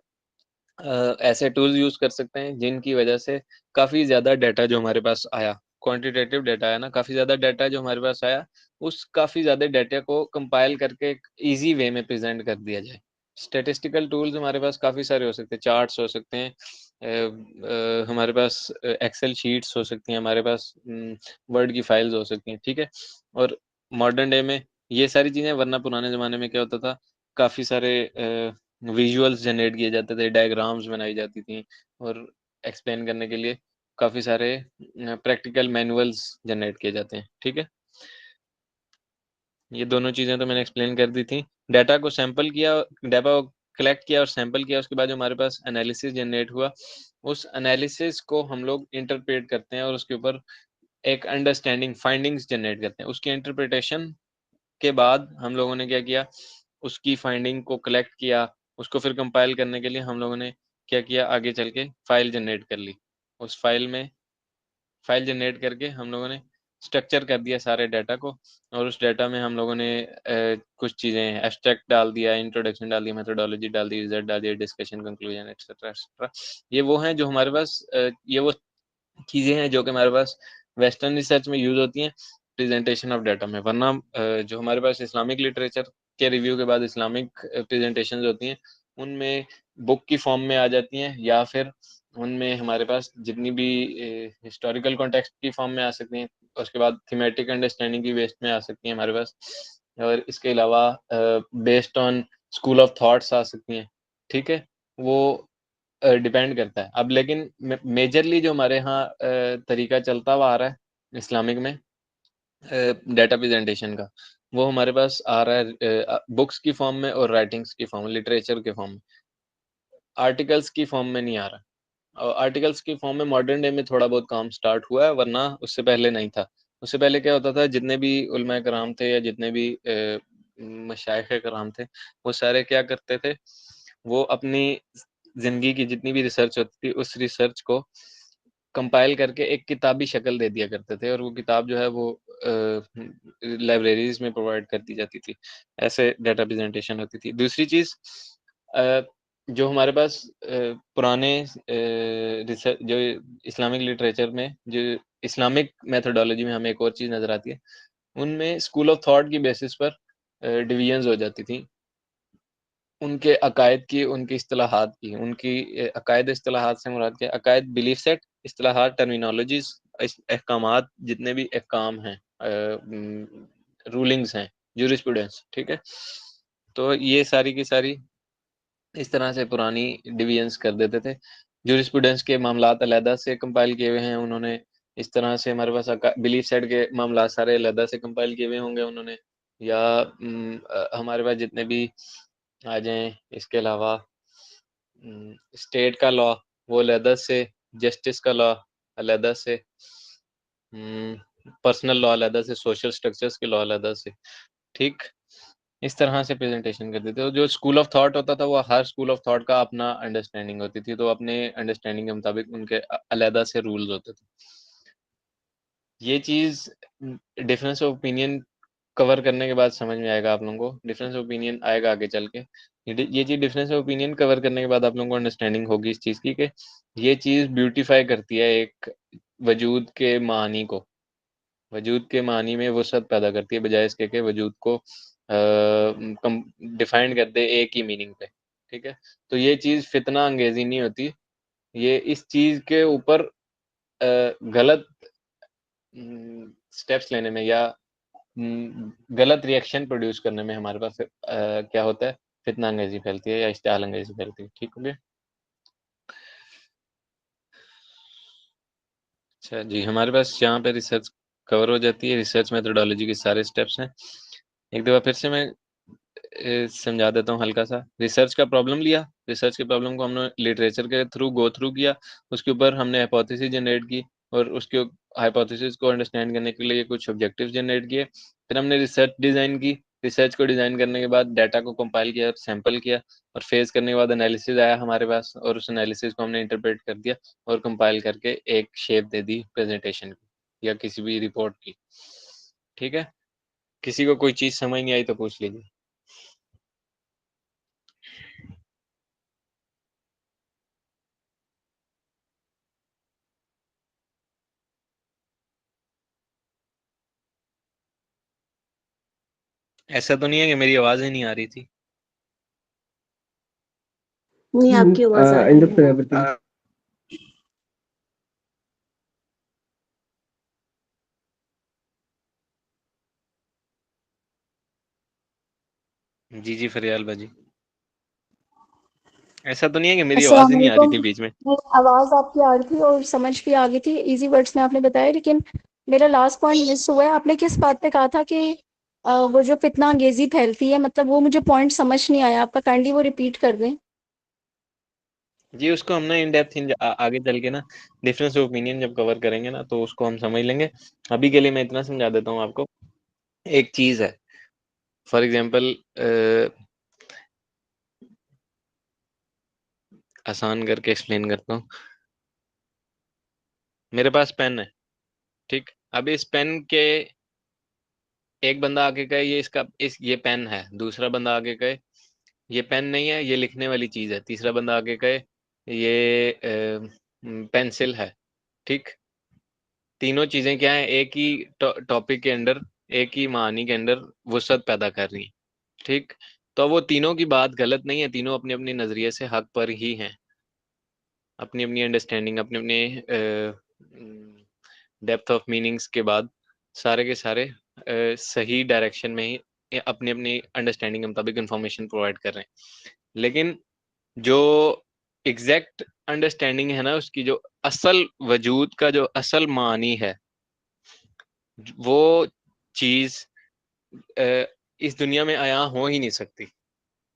ऐसे टूल्स यूज़ कर सकते हैं जिनकी वजह से काफ़ी ज़्यादा डाटा जो हमारे पास आया, क्वांटिटेटिव डाटा आया ना, काफ़ी ज़्यादा डाटा जो हमारे पास आया, उस काफ़ी ज़्यादा डाटा को कंपाइल करके एक ईज़ी वे में प्रेज़ेंट कर दिया जाए। स्टैटिस्टिकल टूल्स हमारे पास काफ़ी सारे हो सकते हैं, चार्ट्स हो सकते हैं, हमारे पास एक्सेल शीट्स हो सकती हैं, हमारे पास वर्ड की फाइल्स हो सकती हैं, ठीक है? और मॉडर्न डे में ये सारी चीज़ें, वरना पुराने ज़माने में क्या होता था, काफ़ी सारे विजुअल्स जनरेट किए जाते थे, डायग्राम्स बनाई जाती थी, और एक्सप्लेन करने के लिए काफ़ी सारे प्रैक्टिकल मैनुअल्स जनरेट किए जाते हैं, ठीक है? ये दोनों चीज़ें तो मैंने एक्सप्लेन कर दी थी। डाटा को सैंपल किया, डाटा को कलेक्ट किया और सैंपल किया, उसके बाद जो हमारे पास एनालिसिस जनरेट हुआ, उस एनालिसिस को हम लोग इंटरप्रेट करते हैं और उसके ऊपर एक अंडरस्टैंडिंग, फाइंडिंग्स जनरेट करते हैं। उसकी इंटरप्रिटेशन के बाद हम लोगों ने क्या किया, उसकी फाइंडिंग को कलेक्ट किया, उसको फिर कंपाइल करने के लिए हम लोगों ने क्या किया, आगे चल के फाइल जनरेट कर ली। उस फाइल जनरेट करके हम लोगों ने स्ट्रक्चर कर दिया सारे डाटा को, और उस डाटा में हम लोगों ने कुछ चीज़ें, एब्स्ट्रैक्ट डाल दिया, इंट्रोडक्शन डाल दिया, मेथोडोलॉजी डाल दी, रिजल्ट डाल दिया, डिस्कशन, कंक्लूजन, एटसेट्रा एटसेट्रा। ये वो हैं जो हमारे पास ये वो चीज़ें हैं जो कि हमारे पास वेस्टर्न रिसर्च में यूज़ होती हैं प्रेजेंटेशन ऑफ डाटा में। वरना जो हमारे पास इस्लामिक लिटरेचर के रिव्यू के बाद इस्लामिक प्रेजेंटेशंस होती हैं, उनमें बुक की फॉर्म में आ जाती हैं, या फिर उनमें हमारे पास जितनी भी हिस्टोरिकल कॉन्टेक्स्ट की फॉर्म में आ सकती हैं, उसके बाद थीमेटिक अंडरस्टैंडिंग की बेस्ड में आ सकती हैं हमारे पास। और इसके अलावा based on school of thoughts आ सकती हैं, ठीक है, वो डिपेंड करता है। अब लेकिन मेजरली जो हमारे यहाँ तरीका चलता हुआ आ रहा है इस्लामिक में डाटा प्रेजेंटेशन का, वो हमारे पास आ रहा है बुक्स की फॉर्म में और राइटिंग्स की फॉर्म में, लिटरेचर के फॉर्म में, आर्टिकल्स की फॉर्म में नहीं आ रहा। और आर्टिकल्स की फॉर्म में मॉडर्न डे में थोड़ा बहुत काम स्टार्ट हुआ है, वरना उससे पहले नहीं था। उससे पहले क्या होता था, जितने भी उलमाए कराम थे या जितने भी मशाइख कराम थे, वो सारे क्या करते थे, वो अपनी जिंदगी की जितनी भी रिसर्च होती थी उस रिसर्च को कंपाइल करके एक किताबी शक्ल दे दिया करते थे, और वो किताब जो है वो लाइब्रेरीज में प्रोवाइड कर दी जाती थी। ऐसे डाटा प्रेजेंटेशन होती थी। दूसरी चीज जो हमारे पास पुराने रिसर्च जो इस्लामिक लिटरेचर में जो इस्लामिक मेथोडोलॉजी में हमें एक और चीज नजर आती है, उनमें स्कूल ऑफ थॉट की बेसिस पर डिवीजन्स हो जाती थी, उनके अकायद की, उनकी इस्तिलाहात की। उनकी अकायद इस्तिलाहात से मुराद क्या है? अकायद बिलीफ सेट, इस्तिलाहात टर्मिनोलॉजीज, अहकामात, जितने भी अहकाम हैं, रूलिंग्स हैं, जूरिस्प्रूडेंस, ठीक है। तो ये सारी की सारी इस तरह से पुरानी डिवीजन्स कर देते थे। जूरिस्प्रूडेंस के मामलात अलहदा से कंपाइल किए हुए हैं उन्होंने। इस तरह से हमारे पास बिलीफ सेट के मामलात सारे अलहदा से कंपाइल किए हुए होंगे उन्होंने। या हमारे पास जितने भी आ जाएं, इसके अलावा स्टेट का लॉ वो अलहदा से, जस्टिस का लॉ अलहदा से, पर्सनल लॉ अलहदा से, सोशल स्ट्रक्चर्स के लॉ अलहदा से, ठीक। इस तरह से प्रेजेंटेशन करते थे। जो स्कूल ऑफ थॉट होता था, वो हर स्कूल ऑफ थॉट का अपना अंडरस्टैंडिंग होती थी, तो अपने अंडरस्टैंडिंग के मुताबिक उनके अलहदा से रूल्स होते थे। ये चीज डिफरेंस ऑफ ओपिनियन कवर करने के बाद समझ में आएगा आप लोगों को, डिफरेंस ऑफ ओपिनियन आएगा आगे चल के। ये चीज डिफरेंस ऑफ ओपिनियन कवर करने के बाद आप लोगों को अंडरस्टैंडिंग होगी इस चीज की कि ये चीज ब्यूटीफाई करती है एक वजूद के मानी को, वजूद के मानी में वसअत पैदा करती है, बजाय इसके के वजूद को डिफाइन कर दे एक ही मीनिंग पे, ठीक है। तो ये चीज फितना अंगेजी नहीं होती, ये इस चीज के ऊपर गलत स्टेप्स लेने में या गलत रिएक्शन प्रोड्यूस करने में हमारे पास क्या होता है, फितना अंगेजी फैलती है या इश्तिहाल अंगेजी फैलती है, ठीक हो गया। अच्छा जी, हमारे पास यहाँ पे रिसर्च कवर हो जाती है, रिसर्च मेथोडोलॉजी के सारे स्टेप्स हैं। एक दफा फिर से मैं समझा देता हूँ हल्का सा। रिसर्च का प्रॉब्लम लिया, रिसर्च के प्रॉब्लम को हमने लिटरेचर के थ्रू गो थ्रू किया, उसके ऊपर हमने हाइपोथेसिस जनरेट की, और उसके हाइपोथेसिस को अंडरस्टैंड करने के लिए कुछ ऑब्जेक्टिव्स जनरेट किए। फिर हमने रिसर्च डिजाइन की, रिसर्च को डिजाइन करने के बाद डाटा को कंपाइल किया, सैंपल किया, और फेज करने के बाद एनालिसिस आया हमारे पास, और उस एनालिसिस को हमने इंटरप्रेट कर दिया और कंपाइल करके एक शेप दे दी प्रेजेंटेशन की या किसी भी रिपोर्ट की, ठीक है। किसी को कोई चीज समझ नहीं आई तो पूछ लीजिए। ऐसा तो नहीं है कि मेरी आवाज ही नहीं आ रही थी? नहीं, आपकी आवाज आ रही है। जी जी फरियाल बाजी, ऐसा तो नहीं है कि मेरी आवाज अस्सलाम ही नहीं आ रही थी वालेकुम। बीच में? आवाज़ आपकी आ रही थी और समझ भी आ गई थी, इजी वर्ड्स में आपने बताया, लेकिन मेरा लास्ट पॉइंट मिस हुआ है। आपने किस बात पे कहा था कि वो जो फितना अंगेजी फैलती है, मतलब वो मुझे पॉइंट समझ नहीं आया आपका, काइंडली वो रिपीट कर दें। जी, उसको हम ना इन डेप्थ आगे चल के ना डिफरेंस ऑफ ओपिनियन जब कवर करेंगे ना तो उसको हम समझ लेंगे। अभी के लिए मैं इतना समझा देता हूँ आपको। एक चीज है, फॉर एग्जांपल आसान करके एक्सप्लेन करता हूँ। मेरे पास पेन है, ठीक। अब इस पेन के एक बंदा आके कहे ये पेन है, दूसरा बंदा आके कहे ये पेन नहीं है, ये लिखने वाली चीज है, तीसरा बंदा आके कहे ये पेंसिल है, ठीक। तीनों चीजें क्या है, एक ही टॉपिक के अंडर, एक ही मानी के अंडर वसअत पैदा कर रही है, ठीक। तो वो तीनों की बात गलत नहीं है, तीनों अपने अपने नजरिए से हक पर ही हैं, अपनी अपनी अंडरस्टैंडिंग, अपने अपने डेप्थ ऑफ मीनिंग्स के बाद सारे के सारे सही डायरेक्शन में ही अपनी अपनी अंडरस्टैंडिंग के मुताबिक इंफॉर्मेशन प्रोवाइड कर रहे हैं, लेकिन जो एग्जैक्ट अंडरस्टैंडिंग है ना, उसकी जो असल वजूद का जो असल मानी है, वो चीज इस दुनिया में आया हो ही नहीं सकती।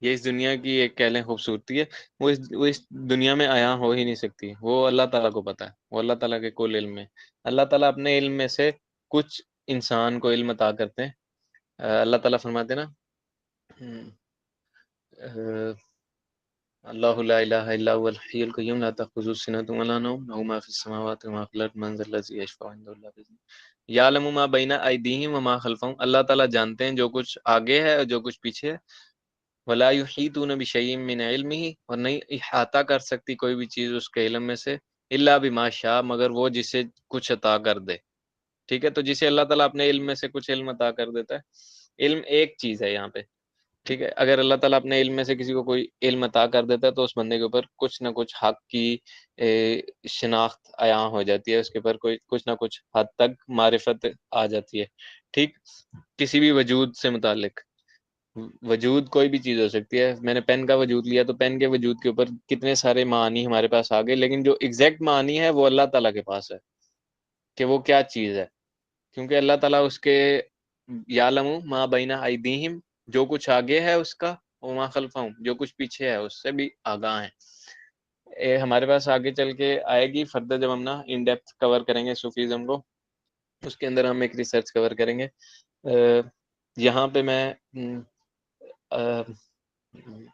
ये इस दुनिया की एक कह लें खूबसूरती है, वो इस दुनिया में आया हो ही नहीं सकती। वो अल्लाह ताला को पता है, वो अल्लाह ताला के कुल इल्म में। अल्लाह ताला अपने इल्म में से कुछ इंसान को इल्म अता करते हैं। अल्लाह ताला फरमाते हैं ना, अल्लाहु ला इलाहा इल्ला हुवल हय्युल क़य्यूम ला तअख़ुज़ुहु सिनतुन वला नौम लहू मा फ़िस समावाति व मा फ़िल अर्ज़ि मन ज़ल्लज़ी यशफ़अउ इंदहु इल्ला बिइज़्निहि यअलमु मा बैना अयदीहिम व मा ख़ल्फ़हुम। अल्लाह ताला जानते हैं जो कुछ आगे है और जो कुछ पीछे है। वला युहीतून बिशैइन मिन इल्मिही, और नहीं इहाता कर सकती कोई भी चीज़ उसके इल्म में से, इल्ला बिमा शाअ, मगर वो जिसे कुछ अता कर दे। ठीक है, तो जिसे अल्लाह ताला अपने इल्म में से कुछ इल्म अता कर देता है। इल्म एक चीज़ है यहाँ पे, ठीक है। अगर अल्लाह ताला अपने इल्म में से किसी को कोई इल्म अता कर देता है तो उस बंदे के ऊपर कुछ ना कुछ हक की शिनाख्त आया हो जाती है, उसके ऊपर कोई कुछ ना कुछ हद तक मारिफत आ जाती है। ठीक, किसी भी वजूद से मुतालिक, वजूद कोई भी चीज़ हो सकती है। मैंने पेन का वजूद लिया तो पेन के वजूद के ऊपर कितने सारे मानी हमारे पास आ गए, लेकिन जो एग्जैक्ट मानी है वो अल्लाह ताला के पास है कि वो क्या चीज़ है, क्योंकि अल्लाह ताला उसके यालमु मा बैना अयदीहिम, जो कुछ आगे है उसका, वो मा खल्फहुम, जो कुछ पीछे है उससे भी आगाह है। हमारे पास आगे चल के आएगी फर्दर, जब हम ना इन डेप्थ कवर करेंगे सूफीज़्म को, उसके अंदर हम एक रिसर्च कवर करेंगे। यहाँ पे मैं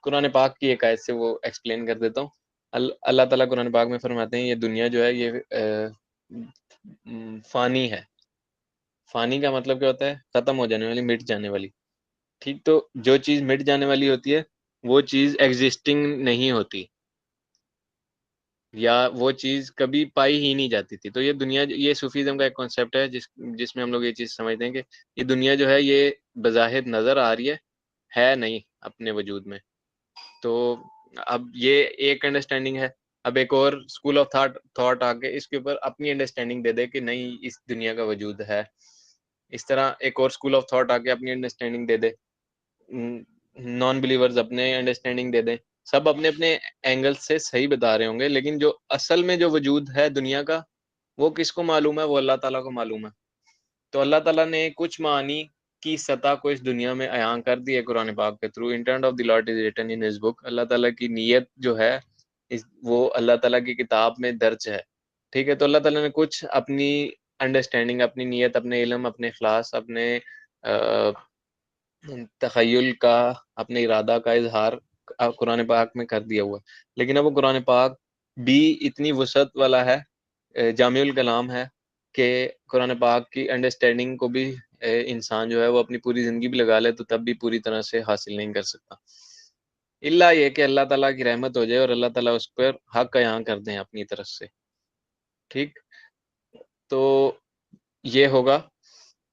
कुरान पाक की एक आयत से वो एक्सप्लेन कर देता हूँ। अल्लाह ताला कुरान पाक में फरमाते हैं, ये दुनिया जो है ये फ़ानी है। फ़ानी का मतलब क्या होता है? ख़त्म हो जाने वाली, मिट जाने वाली। ठीक, तो जो चीज़ मिट जाने वाली होती है, वो चीज़ एग्ज़िस्टिंग नहीं होती, या वो चीज़ कभी पाई ही नहीं जाती थी। तो ये दुनिया, ये सूफ़ीज़्म का एक कॉन्सेप्ट है जिसमें हम लोग ये चीज़ समझते हैं कि ये दुनिया जो है ये बज़ाहिर नज़र आ रही है नहीं अपने वजूद में। तो अब ये एक अंडरस्टैंडिंग है। अब एक और स्कूल ऑफ थॉट आके इसके ऊपर अपनी अंडरस्टैंडिंग दे दे कि नहीं, इस दुनिया का वजूद है। इस तरह एक और स्कूल ऑफ थॉट आके अपनी अंडरस्टैंडिंग दे दे, नॉन बिलीवर्स अपने अंडरस्टैंडिंग दे दें। सब अपने अपने एंगल से सही बता रहे होंगे, लेकिन जो असल में जो वजूद है दुनिया का, वो किसको मालूम है? वो अल्लाह ताला को मालूम है। तो अल्लाह ताला ने कुछ मानी की सतह को इस दुनिया में अयां कर दी है कुरान पाक के through. Intent of the lord is written in his book. Allah ताला की नीयत जो है वो अल्लाह ताला की किताब में दर्ज है। ठीक है, तो अल्लाह ताला ने कुछ अपनी अंडरस्टैंडिंग, अपनी नीयत, अपने इल्म, अपने इखलास, अपने तख़य्युल का, अपने इरादा का इज़हार कुरान पाक में कर दिया हुआ है। लेकिन अब वो कुरान पाक भी इतनी वसअत वाला है, जामिउल कलाम है, कि कुरान पाक की अंडरस्टैंडिंग को भी इंसान जो है वो अपनी पूरी ज़िंदगी भी लगा ले तो तब भी पूरी तरह से हासिल नहीं कर सकता। इल्ला ये कि अल्लाह ताला की रहमत हो जाए और अल्लाह ताला उस पर हक अयां कर दें अपनी तरफ से। ठीक, तो ये होगा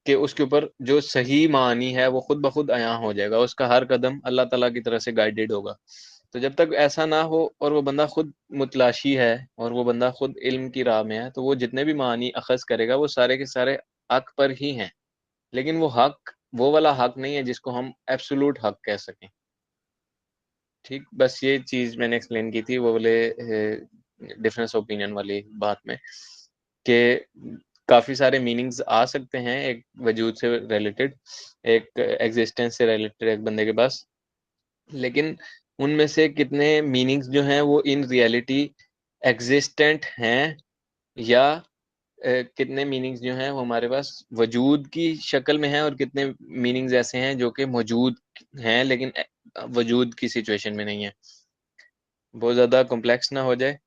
कि उसके ऊपर जो सही मानी है वो खुद ब खुद अयां हो जाएगा, उसका हर कदम अल्लाह ताला की तरफ से गाइडेड होगा। तो जब तक ऐसा ना हो और वो बंदा खुद मुतलाशी है और वो बंदा खुद इल्म की राह में है, तो वो जितने भी मानी अखज़ करेगा वो सारे के सारे हक पर ही हैं। लेकिन वो हक वो वाला हक नहीं है जिसको हम एब्सोल्यूट हक कह सकें। ठीक, बस ये चीज़ मैंने एक्सप्लेन की थी वो वाले डिफरेंस ओपिनियन वाली बात में, कि काफ़ी सारे मीनिंग्स आ सकते हैं एक वजूद से रिलेटेड, एक एग्जिस्टेंस से रिलेटेड एक बंदे के पास, लेकिन उनमें से कितने मीनिंग्स जो हैं वो इन रियलिटी एग्जिस्टेंट हैं, या कितने मीनिंग्स जो हैं वो हमारे पास वजूद की शक्ल में हैं, और कितने मीनिंग्स ऐसे हैं जो कि मौजूद हैं लेकिन वजूद की सिचुएशन में नहीं है। बहुत ज़्यादा कॉम्प्लेक्स ना हो जाए,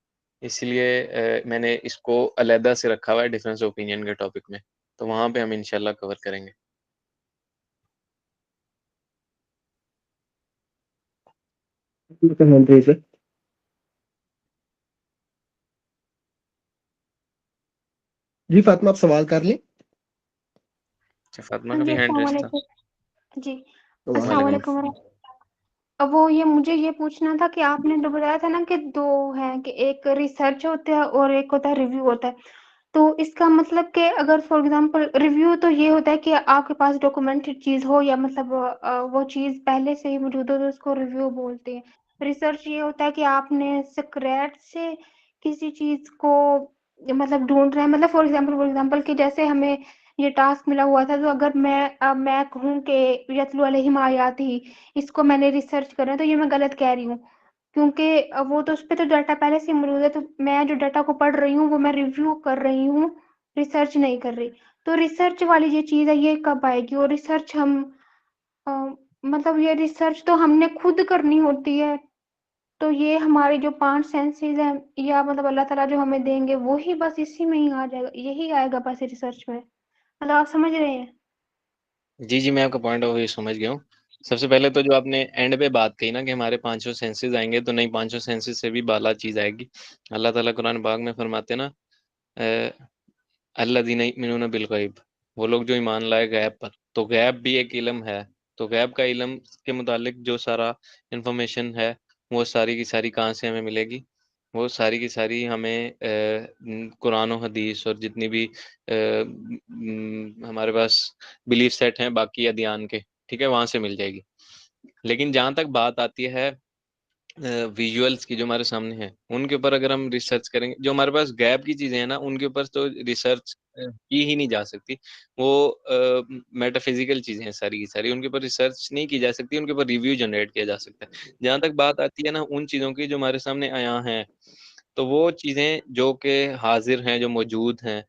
इसलिए मैंने इसको अलहदा से रखा हुआ है डिफरेंस ओपिनियन के टॉपिक में, तो वहाँ पे हम इंशाल्लाह कवर करेंगे। हैंड रेज है। जी फातिमा, आप सवाल कर लें। अच्छा, फातिमा हाँ का जी, भी हैंड अस्सलाम रेस था। वालेकुम जी। अस्सलाम वालेकुम। वालेकुम अब वो ये मुझे ये पूछना था कि आपने तो बताया था ना कि 2 हैं, कि एक रिसर्च होता है और एक होता है रिव्यू होता है। तो इसका मतलब कि अगर फॉर एग्ज़ाम्पल रिव्यू तो ये होता है कि आपके पास डॉक्यूमेंटेड चीज़ हो या मतलब वो चीज़ पहले से ही मौजूद हो तो उसको रिव्यू बोलते हैं। रिसर्च ये होता है कि आपने स्क्रैच से किसी चीज़ को मतलब ढूँढ रहे हैं, मतलब फॉर एग्ज़ाम्पल कि जैसे हमें ये टास्क मिला हुआ था, तो अगर मैं कहूँ कि यतलू अलैहिम आयातिही, इसको मैंने रिसर्च करा है, तो ये मैं गलत कह रही हूँ। क्योंकि वो तो उसपे तो डाटा पहले से मौजूद है, तो मैं जो डाटा को पढ़ रही हूँ, वो मैं रिव्यू कर रही हूँ, रिसर्च नहीं कर रही। तो रिसर्च वाली ये चीज़ है, ये कब आएगी? और रिसर्च हम अ, मतलब ये रिसर्च तो हमने खुद करनी होती है, तो ये हमारे जो 5 सेंसेस हैं या मतलब अल्लाह ताला जो हमें देंगे, वो ही बस इसी में ही आ जाएगा, यही आएगा बस रिसर्च में। मतलब आप समझ रहे हैं? जी, जी, मैं आपका पॉइंट ऑफ व्यू समझ गया हूँ। सबसे पहले तो जो आपने एंड पे बात कही ना कि हमारे पाँचों सेंसेस आएँगे, तो नहीं, पाँचों सेंसेस से भी बाला चीज़ आएगी। अल्लाह ताला कुरान पाक में फरमाते हैं ना अल्लज़ीना युमिनूना बिल गैब, वो लोग जो ईमान लाए गैब पर। तो गैब भी एक इल्म है। तो गैब का इल्म के मुतालिक जो सारा इन्फॉर्मेशन है, वो सारी की सारी कहाँ से हमें मिलेगी? वो सारी की सारी हमें कुरान और हदीस और जितनी भी हमारे पास बिलीफ सेट हैं बाकी अदियान के, ठीक है? वहाँ से मिल जाएगी। लेकिन जहाँ तक बात आती है विजुअल्स की जो हमारे सामने हैं, उनके ऊपर अगर हम रिसर्च करेंगे, जो हमारे पास गैप की चीज़ें हैं ना, उनके ऊपर तो रिसर्च की ही नहीं जा सकती। वो मेटाफिज़िकल चीज़ें हैं सारी की सारी, उनके ऊपर रिसर्च नहीं की जा सकती, उनके ऊपर रिव्यू जनरेट किया जा सकता है। जहाँ तक बात आती है ना उन चीज़ों की जो हमारे सामने आया हैं, तो वो चीज़ें जो कि हाज़िर हैं, जो मौजूद हैं,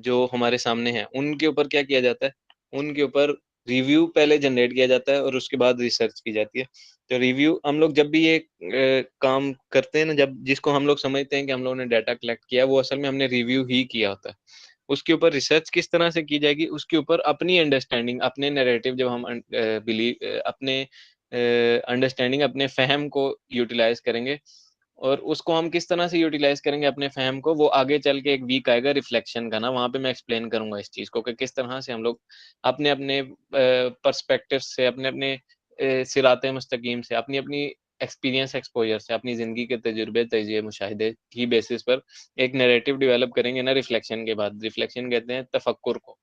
जो हमारे सामने हैं, उनके ऊपर क्या किया जाता है? उनके ऊपर रिव्यू पहले जनरेट किया जाता है और उसके बाद रिसर्च की जाती है। तो रिव्यू हम लोग जब भी ये काम करते हैं ना, जब जिसको हम लोग समझते हैं कि हम लोगों ने डाटा कलेक्ट किया, वो असल में हमने रिव्यू ही किया होता है। उसके ऊपर रिसर्च किस तरह से की जाएगी, उसके ऊपर अपनी अंडरस्टैंडिंग, अपने नैरेटिव जब हम अपने अंडरस्टैंडिंग, अपने फ़हम को यूटिलाइज़ करेंगे और उसको हम किस तरह से यूटिलाइज़ करेंगे अपने फ़हम को, वो आगे चल के एक वीक आएगा रिफ्लेक्शन का ना, वहाँ पे मैं एक्सप्लेन करूँगा इस चीज़ को कि किस तरह से हम लोग अपने-अपने पर्सपेक्टिव से, अपने-अपने सिराते मुस्तकीम से, अपनी-अपनी एक्सपीरियंस एक्सपोज़र से, अपनी ज़िंदगी के तजुर्बे, तजिए, मुशाहिदे की बेसिस पर एक नैरेटिव डेवलप करेंगे ना रिफ्लेक्शन के बाद। रिफ्लेक्शन कहते हैं तफक्कुर को।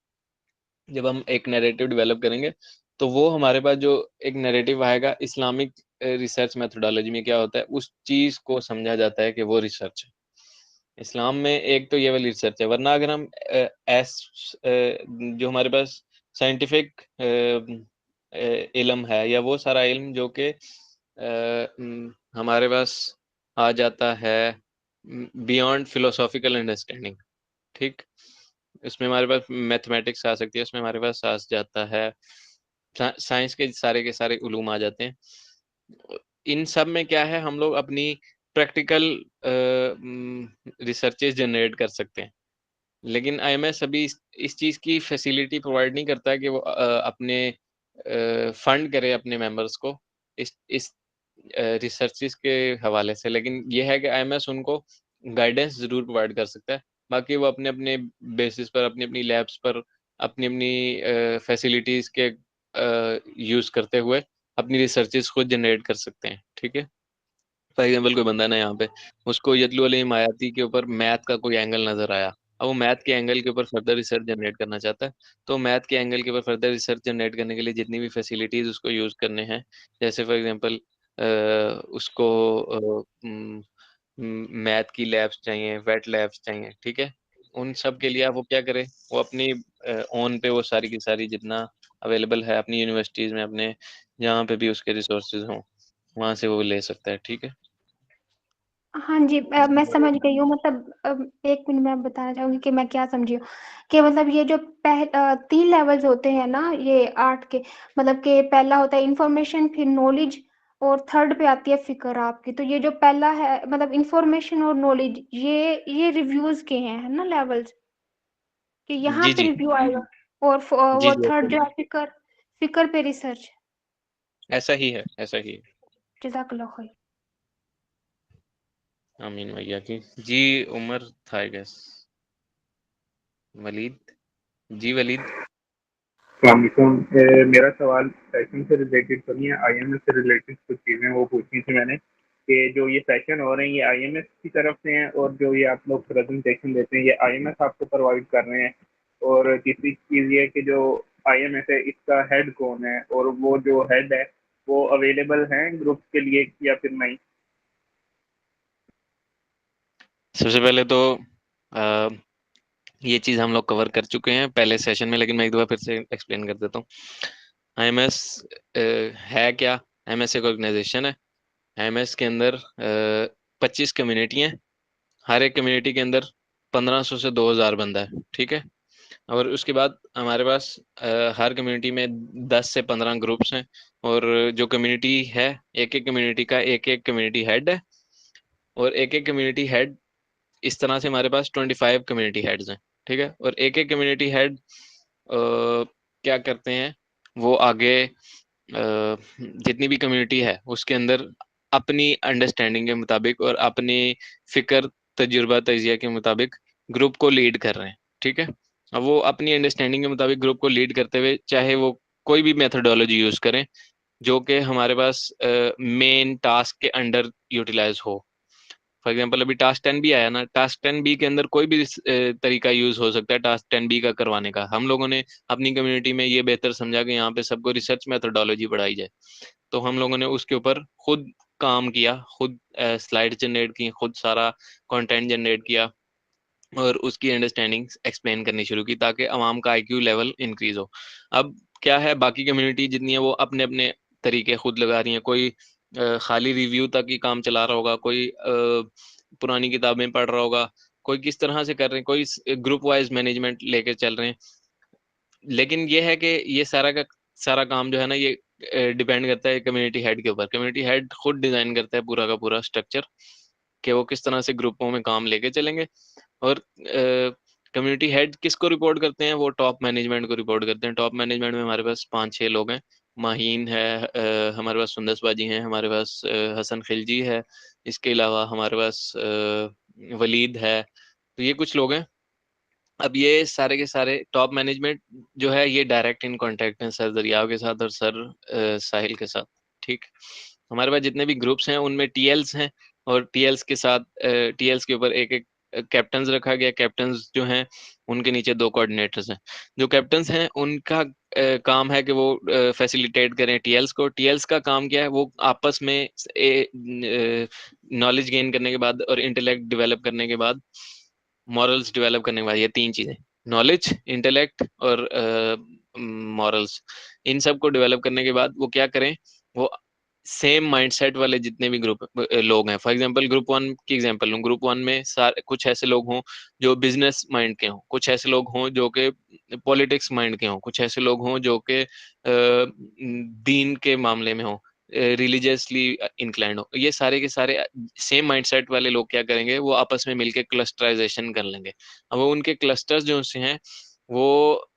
जब हम एक नैरेटिव डेवलप करेंगे, तो वो हमारे पास जो एक नैरेटिव आएगा इस्लामिक रिसर्च मेथोडोलॉजी में क्या होता है, उस चीज़ को समझा जाता है कि वो रिसर्च है। इस्लाम में एक तो ये वाली रिसर्च है, वरना अगर हम जो हमारे पास साइंटिफिक इल्म है या वो सारा इल्म जो कि हमारे पास आ जाता है बियॉन्ड फिलोसॉफिकल अंडरस्टैंडिंग, ठीक? इसमें हमारे पास मैथमेटिक्स आ सकती है, उसमें हमारे पास आ जाता है साइंस के सारे उलूम आ जाते हैं। इन सब में क्या है, हम लोग अपनी प्रैक्टिकल रिसर्चेज़ जनरेट कर सकते हैं। लेकिन आईएमएस अभी इस चीज़ की फैसिलिटी प्रोवाइड नहीं करता है कि वो अपने फंड करे अपने मेंबर्स को इस रिसर्चेज़ के हवाले से। लेकिन ये है कि आईएमएस उनको गाइडेंस ज़रूर प्रोवाइड कर सकता है। बाकी वो अपने-अपने बेसिस पर, अपनी-अपनी लैब्स पर, अपनी-अपनी फैसिलिटीज़ के यूज़ करते हुए अपनी रिसर्चेज़ खुद जनरेट कर सकते हैं, ठीक है? फॉर एग्ज़ाम्पल कोई बंदा है ना यहाँ पे, उसको यतलू अलैहिम आयाती के ऊपर मैथ का कोई एंगल नज़र आया। अब वो मैथ के एंगल के ऊपर फर्दर रिसर्च जनरेट करना चाहता है, तो मैथ के एंगल के ऊपर फर्दर रिसर्च जनरेट करने के लिए जितनी भी फैसिलिटीज़ उसको यूज़ करने हैं, जैसे फॉर एग्ज़ाम्पल उसको मैथ की लैब्स चाहिए, वेट लैब्स चाहिए, ठीक है? उन सब के लिए अब वो क्या करे, वो अपनी ओन पे वो सारी की सारी जितना अवेलेबल है अपनी यूनिवर्सिटीज़ में, अपने जहाँ पे भी उसके रिसोर्सेज़ हों, वहाँ से वो ले सकता है, ठीक है? हाँ जी, मैं समझ गई हूँ, मतलब 1 मिनट मैं बताना चाहूँगी कि मैं क्या समझी हूँ, कि मतलब ये जो 3 लेवल्स होते हैं ना ये आर्ट के, मतलब कि पहला होता है इन्फॉर्मेशन, फिर नॉलेज और थर्ड पे आती है फ़िक्र आपकी। तो ये जो पहला है मतलब इन्फॉर्मेशन और नॉलेज, ये रिव्यूज़ के हैं, है ना लेवल्स? कि यहाँ जी, पे जी। रिव्यू आएगा और जी, वो जी, ऐसा थर्ड ही जो है फ़िक्र, फ़िक्र पे रिसर्च। ऐसा ही है, ऐसा ही है। जज़ाकल्लाह खैर। आमीन भैया की। जी, उमर था आई गेस। वलीद? जी, वलीद? अस्सलाम वालेकुम। मेरा सवाल सेशन से रिलेटेड तो नहीं है, आईएमएस से रिलेटेड कुछ चीज़ें वो पूछनी थी मैंने। कि जो ये सेशन हो रहे हैं ये आईएमएस की तरफ से हैं और जो ये आप लोग प्रेजेंटेशन देते हैं ये आईएमएस आपको प्रोवाइड कर रहे हैं? और तीसरी चीज़ ये कि जो आईएमएस है इसका हेड कौन है और वो जो हेड है वो अवेलेबल हैं ग्रुप के लिए या फिर नहीं? सबसे पहले तो ये चीज़ हम लोग कवर कर चुके हैं पहले सेशन में, लेकिन मैं एक दफ़ा फिर से एक्सप्लेन कर देता हूँ। आईएमएस है क्या? आईएमएस एक ऑर्गेनाइजेशन है। आईएमएस के अंदर 25 कम्युनिटी हैं। हर एक कम्युनिटी के अंदर 1500 से 2000 बंदा है, ठीक है। और उसके बाद हमारे पास हर कम्युनिटी में 10 से 15 ग्रुप्स हैं, और जो कम्युनिटी है एक एक कम्युनिटी का एक एक कम्युनिटी हेड है, और एक एक कम्युनिटी हेड इस तरह से हमारे पास 25 कम्युनिटी हेड्स हैं, ठीक है। और एक एक कम्युनिटी हेड क्या करते हैं, वो आगे जितनी भी कम्युनिटी है उसके अंदर अपनी अंडरस्टैंडिंग के मुताबिक और अपनी फिक्र तजुर्बा तजिया के मुताबिक ग्रुप को लीड कर रहे हैं, ठीक है। अब वो अपनी अंडरस्टैंडिंग के मुताबिक ग्रुप को लीड करते हुए चाहे वो कोई भी मेथोडोलॉजी यूज करें जो कि हमारे पास मेन टास्क के अंडर यूटिलाइज हो। फॉर एग्जाम्पल अभी टास्क 10 बी आया ना, टास्क 10 बी के अंदर कोई भी तरीका यूज हो सकता है टास्क 10 बी का करवाने का। हम लोगों ने अपनी कम्युनिटी में ये बेहतर समझा कि यहाँ पे सबको रिसर्च मेथोडोलॉजी पढ़ाई जाए, तो हम लोगों ने उसके ऊपर खुद काम किया, खुद स्लाइड जनरेट की, खुद सारा कंटेंट जनरेट किया और उसकी अंडरस्टैंडिंग एक्सप्लेन करनी शुरू की ताकि अवाम का आईक्यू लेवल इंक्रीज हो। अब क्या है, बाकी कम्युनिटी जितनी है वो अपने अपने तरीके खुद लगा रही है। कोई खाली रिव्यू तक ही काम चला रहा होगा, कोई पुरानी किताबें पढ़ रहा होगा, कोई किस तरह से कर रहे हैं, कोई ग्रुप वाइज मैनेजमेंट लेके चल रहे हैं। लेकिन ये है कि ये सारा का सारा काम जो है ना, ये डिपेंड करता है कम्युनिटी हेड के ऊपर। कम्युनिटी हेड खुद डिजाइन करता है पूरा का पूरा स्ट्रक्चर कि वो किस तरह से ग्रुपों में काम लेके चलेंगे। और कम्युनिटी हेड किसको रिपोर्ट करते हैं, वो टॉप मैनेजमेंट को रिपोर्ट करते हैं। टॉप मैनेजमेंट में हमारे पास 5-6 लोग हैं। माहीन है, हमारे पास सुंदस बाजी हैं, हमारे पास हसन खिलजी है, इसके अलावा हमारे पास वलीद है। तो ये कुछ लोग हैं। अब ये सारे के सारे टॉप मैनेजमेंट जो है ये डायरेक्ट इन कांटेक्ट हैं सर दरियाव के साथ और सर साहिल के साथ, ठीक। हमारे पास जितने भी ग्रुप्स हैं उनमें टीएल्स हैं, और टीएल्स के साथ टीएल्स के ऊपर एक एक कैप्टन्स रखा गया। कैप्टन्स जो हैं उनके नीचे 2 कोऑर्डिनेटर्स हैं। जो कैप्टन्स हैं उनका काम है कि वो फैसिलिटेट करें टीएल्स को। टीएल्स का काम क्या है, वो आपस में नॉलेज गेन करने के बाद और इंटेलेक्ट डेवलप करने के बाद, मॉरल्स डेवलप करने के बाद, ये 3 चीजें, नॉलेज, इंटेलेक्ट और मॉरल्स, इन सब को डेवलप करने के बाद वो क्या करें, वो सेम माइंडसेट वाले जितने भी ग्रुप लोग हैं। फॉर एग्जांपल ग्रुप 1 की एग्जांपल लूं, ग्रुप 1 में सारे कुछ ऐसे लोग हों जो बिजनेस माइंड के हों, कुछ ऐसे लोग हों जो कि पॉलिटिक्स माइंड के हों, कुछ ऐसे लोग हों जो कि दीन के मामले में हों, रिलीजियसली इंक्लाइंड हो। ये सारे के सारे सेम माइंडसेट वाले लोग क्या करेंगे, वो आपस में मिलके क्लस्टराइजेशन कर लेंगे। अब वो उनके क्लस्टर्स जो से हैं वो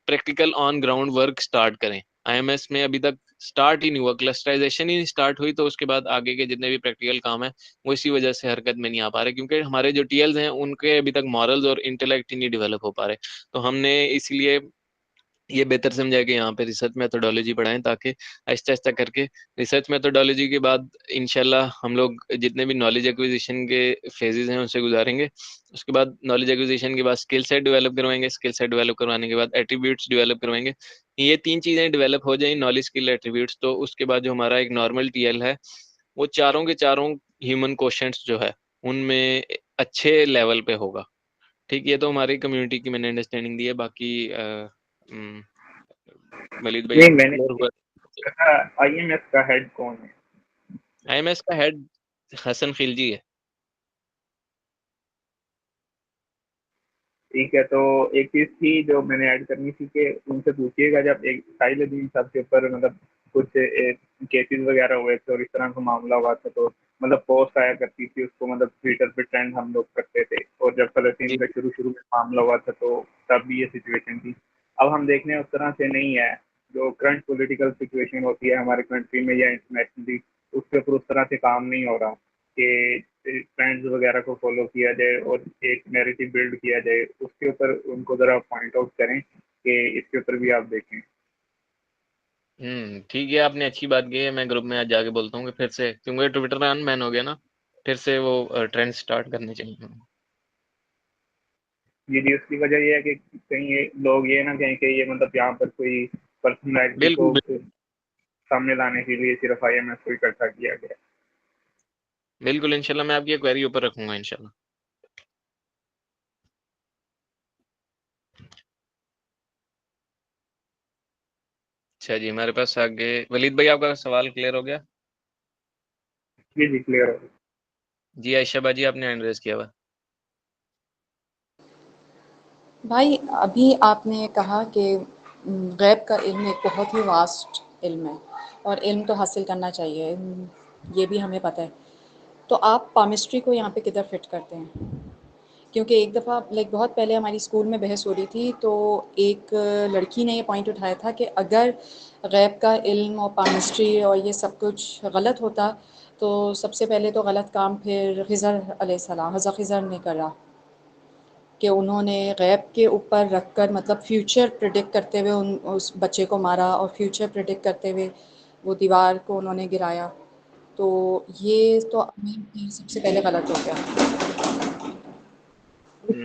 practical on ground work start करें। आईएमएस में अभी तक स्टार्ट ही नहीं हुआ, क्लस्टराइजेशन ही नहीं स्टार्ट हुई, तो उसके बाद आगे के जितने भी प्रैक्टिकल काम है वो इसी वजह से हरकत में नहीं आ पा रहे, क्योंकि हमारे जो टीएल्स हैं उनके अभी तक मॉरल्स और इंटेलेक्ट ही नहीं डेवलप हो पा रहे। तो हमने इसलिए ये बेहतर समझा कि यहाँ पे रिसर्च मेथोडोलॉजी पढ़ाएं, ताकि आहिस्ता आहिस्ता करके रिसर्च मेथोडोलॉजी के बाद इंशाल्लाह हम लोग जितने भी नॉलेज एक्विजिशन के फेजेस हैं उनसे गुजारेंगे। उसके बाद नॉलेज एक्विजिशन के बाद स्किल सेट डेवलप करवाएंगे, स्किल सेट डेवलप करवाने के बाद एट्रीब्यूट्स डेवलप करवाएंगे। ये 3 चीजें डेवलप हो जाए, नॉलेज, स्किल, एट्रीब्यूट्स, तो उसके बाद जो हमारा एक नॉर्मल टीएल है वो चारों के चारों ह्यूमन क्वेश्चंस जो है उनमें अच्छे लेवल पे होगा, ठीक। ये तो हमारी कम्युनिटी की मैंने अंडरस्टैंडिंग दी है। बाकी वलीद भाई नहीं, आपको मैंने क्लियर हुआ? कहा आईएमएस का हेड कौन है? आईएमएस का हेड हसन खिलजी है। ठीक है, तो एक चीज थी जो मैंने ऐड करनी थी कि उनसे पूछिएगा जब एक साहिल अदील साहब के ऊपर मतलब कुछ केसेस वगैरह हुए थे और इस तरह का मामला हुआ था, तो मतलब पोस्ट आया करती थी उसको, मतलब ट्विटर पे ट्रेंड हम लोग करते थे। और जब फलस्तीन जी का शुरू शुरू में मामला हुआ था तो तब भी ये सिचुएशन थी। अब हम देख रहे हैं उस तरह से नहीं है। जो करंट पॉलिटिकल सिचुएशन होती है हमारे कंट्री में या इंटरनेशनली, उसके ऊपर उस तरह से काम नहीं हो रहा कि ट्रेंड्स वगैरह को फॉलो किया जाए और एक नैरेटिव बिल्ड किया जाए। उसके ऊपर उनको ज़रा पॉइंट आउट करें कि इसके ऊपर भी आप देखें। ठीक है, आपने अच्छी बात की है। मैं ग्रुप में आज जाके बोलता हूँ कि फिर से, क्योंकि ट्विटर अनबैन हो गया ना, फिर से वो ट्रेंड स्टार्ट करने चाहिए। जी, उसकी वजह ये है कि कहीं ये लोग ये ना कहें कि ये मतलब यहाँ पर कोई पर्सनैलिटी को बिल्कुल सामने लाने के लिए सिर्फ IMF को इकट्ठा किया गया। बिल्कुल, इंशाल्लाह मैं आपकी क्वेरी ऊपर रखूंगा इंशाल्लाह। अच्छा जी, हमारे पास आगे वलीद भाई, आपका सवाल क्लियर हो गया? जी क्लियर हो। जी आयशा बाजी, आपने हैंड रेज किया हुआ। भाई अभी आपने कहा कि गैब का इल्म एक बहुत ही वास्ट इल्म है और इल्म तो हासिल करना चाहिए, ये भी हमें पता है। तो आप पामिस्ट्री को यहाँ पे किधर फिट करते हैं? क्योंकि एक दफ़ा बहुत पहले हमारी स्कूल में बहस हो रही थी, तो एक लड़की ने ये पॉइंट उठाया था कि अगर गैब का इल्म और पामिस्ट्री और ये सब कुछ गलत होता, तो सबसे पहले तो गलत काम फिर ख़िज़र अलैहिस्सलाम, हज़रत ख़िज़र ने करा कि उन्होंने गैब के ऊपर रखकर मतलब फ्यूचर प्रेडिक्ट करते हुए उस बच्चे को मारा और फ्यूचर प्रेडिक्ट करते हुए वो दीवार को उन्होंने गिराया। तो ये तो सबसे पहले गलत हो गया।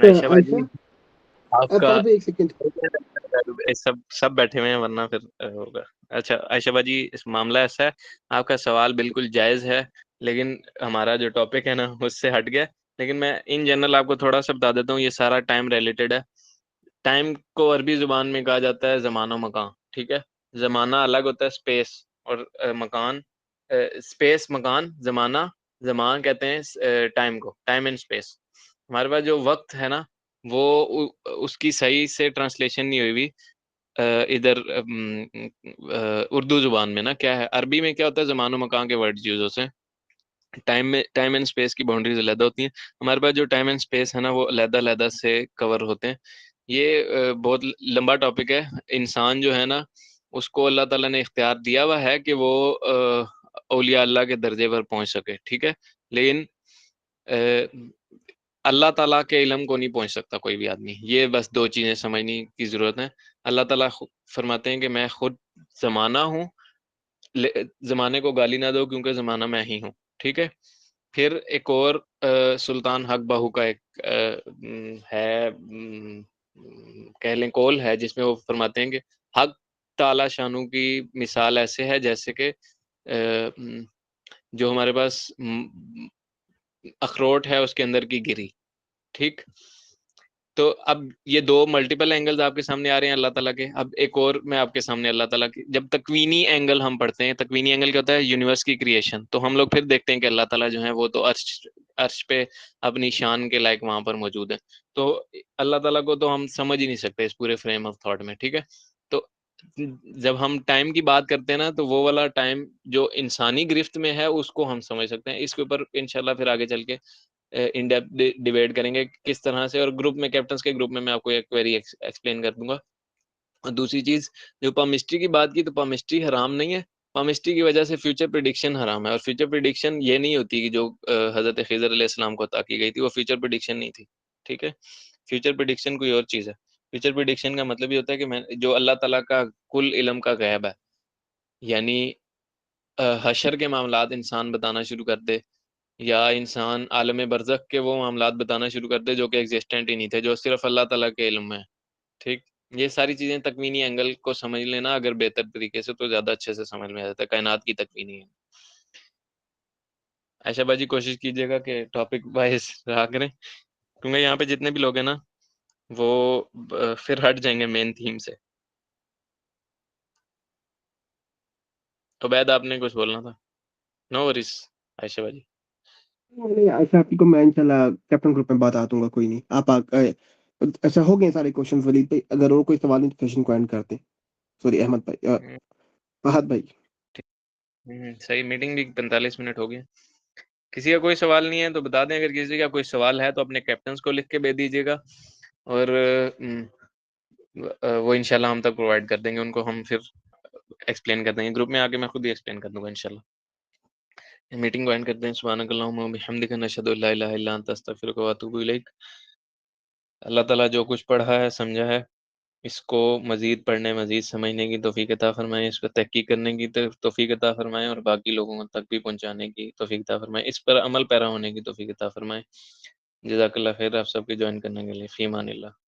आयशा बाजी, अब आपका अब एक सेकंड। सब बैठे हुए हैं वरना फिर होगा। अच्छा आयशा बाजी, इस मामला ऐसा है, आपका सवाल बिल्कुल जायज़ है, लेकिन हमारा जो टॉपिक है ना उससे हट गया। लेकिन मैं इन जनरल आपको थोड़ा सा बता देता हूँ, ये सारा टाइम रिलेटेड है। टाइम को अरबी जुबान में कहा जाता है ज़मानो मकान, ठीक है। ज़माना अलग होता है स्पेस और मकान, स्पेस मकान, ज़माना, ज़मान कहते हैं टाइम को, टाइम एंड स्पेस। हमारे पास जो वक्त है ना, वो उसकी सही से ट्रांसलेशन नहीं हुई हुई इधर उर्दू जुबान में ना। क्या है अरबी में, क्या होता है, ज़मानो मकान के वर्ड्स यूज होते हैं। टाइम में टाइम एंड स्पेस की बाउंड्रीज अलग होती हैं। हमारे पास जो टाइम एंड स्पेस है ना, वो अलग-अलग से कवर होते हैं। ये बहुत लंबा टॉपिक है। इंसान जो है ना, उसको अल्लाह ताला ने इख्तियार दिया हुआ है कि वो औलिया अल्लाह के दर्जे पर पहुंच सके, ठीक है। लेकिन अल्लाह ताला के इल्म को नहीं पहुंच सकता कोई भी आदमी। ये बस दो चीज़ें समझने की ज़रूरत है। अल्लाह ताला फरमाते हैं कि मैं खुद ज़माना हूँ, ज़माने को गाली ना दो क्योंकि ज़माना मैं ही हूँ, ठीक है। फिर एक और सुल्तान हक बाहू का एक है, कह लें कौल है, जिसमें वो फरमाते हैं कि हक ताला शानू की मिसाल ऐसे है जैसे कि जो हमारे पास अखरोट है उसके अंदर की गिरी, ठीक। तो अब ये दो मल्टीपल एंगल्स आपके सामने आ रहे हैं अल्लाह ताला के। अब एक और मैं आपके सामने अल्लाह ताला की, जब तकवीनी एंगल हम पढ़ते हैं, तकवीनी एंगल क्या होता है, यूनिवर्स की क्रिएशन, तो हम लोग फिर देखते हैं कि अल्लाह ताला जो है वो तो अर्श पे अपनी शान के लायक वहां पर मौजूद है। तो अल्लाह ताला को तो हम समझ ही नहीं सकते इस पूरे फ्रेम ऑफ थॉट में, ठीक है। तो जब हम टाइम की बात करते हैं ना, तो वो वाला टाइम जो इंसानी गिरफ्त में है उसको हम समझ सकते हैं। इसके ऊपर इंशाल्लाह फिर आगे चल के इन डेप्थ डिबेट करेंगे किस तरह से, और ग्रुप में, कैप्टन्स के ग्रुप में मैं आपको एक क्वेरी एक्सप्लेन कर दूंगा। और दूसरी चीज, जो पामिस्ट्री की बात की, तो पामिस्ट्री हराम नहीं है। पामिस्ट्री की वजह से फ्यूचर प्रिडिक्शन हराम है, और फ्यूचर प्रिडिक्शन ये नहीं होती कि जो हजरत खिज़र अलैहिस्सलाम को अता की गई थी वो फ्यूचर प्रिडिक्शन नहीं थी, ठीक है। फ्यूचर प्रिडिक्शन कोई और चीज है। फ्यूचर प्रिडिक्शन का मतलब ये होता है कि मैं जो अल्लाह ताला का कुल इल्म का गैब है, यानी हशर के मामलात इंसान बताना शुरू कर दे, या इंसान आलम बरज़ख के वो मामलात बताना शुरू कर दे जो कि एग्जिस्टेंट ही नहीं थे, जो सिर्फ अल्लाह ताला के इल्म में है, ठीक। ये सारी चीज़ें तकवीनी एंगल को समझ लेना अगर बेहतर तरीके से, तो ज़्यादा अच्छे से समझ में आ जाता है कायनात की तकवीनी है। आयशा बाजी, कोशिश कीजिएगा कि टॉपिक वाइज रहा करें, क्योंकि यहाँ पे जितने भी लोग हैं ना, वो फिर हट जाएंगे मेन थीम से। तो बैद आपने कुछ बोलना था? नो वरीज आयशा बाजी। नहीं, अच्छा आपकी को मैं इंशाल्लाह कैप्टन ग्रुप में बता दूंगा, कोई नहीं। अच्छा हो गए सारे क्वेश्चंस वलीद भाई, अगर और कोई सवाल नहीं तो सेशन को एंड करते हैं। सॉरी अहमद भाई, फहद भाई। सही, मीटिंग भी 45 मिनट हो गए। किसी का कोई सवाल नहीं है तो बता दें, अगर किसी का कोई सवाल है तो अपने कैप्टन्स को लिख के भेज दीजिएगा, और वो इंशाल्लाह हम तक प्रोवाइड कर देंगे उनको, हम फिर एक्सप्लेन कर देंगे ग्रुप में आके, मैं खुद ही एक्सप्लेन कर दूंगा इंशाल्लाह। मीटिंग को एंड करते हैं। सुब्हानकल्लाहुम्मा व बिहम्दिका नशहदु अल्ला इलाहा इल्ला अंता अस्तगफिरुका व अतूबु इलैक। अल्लाह ताला जो कुछ पढ़ा है, समझा है, इसको मज़ीद पढ़ने, मज़ीद समझने की तौफ़ीक अता फ़रमाएँ, इस पर तहक़ीक़ करने की तौफ़ीक अता फ़रमाएँ और बाकी लोगों तक भी पहुँचाने की तौफ़ीक अता फ़रमाएँ। इस पर अमल पैरा होने की तौफ़ीक अता फ़रमाएँ। जज़ाकल्लाह ख़ैर आप सबके जॉइन करने के लिए। फ़ी अमानिल्लाह।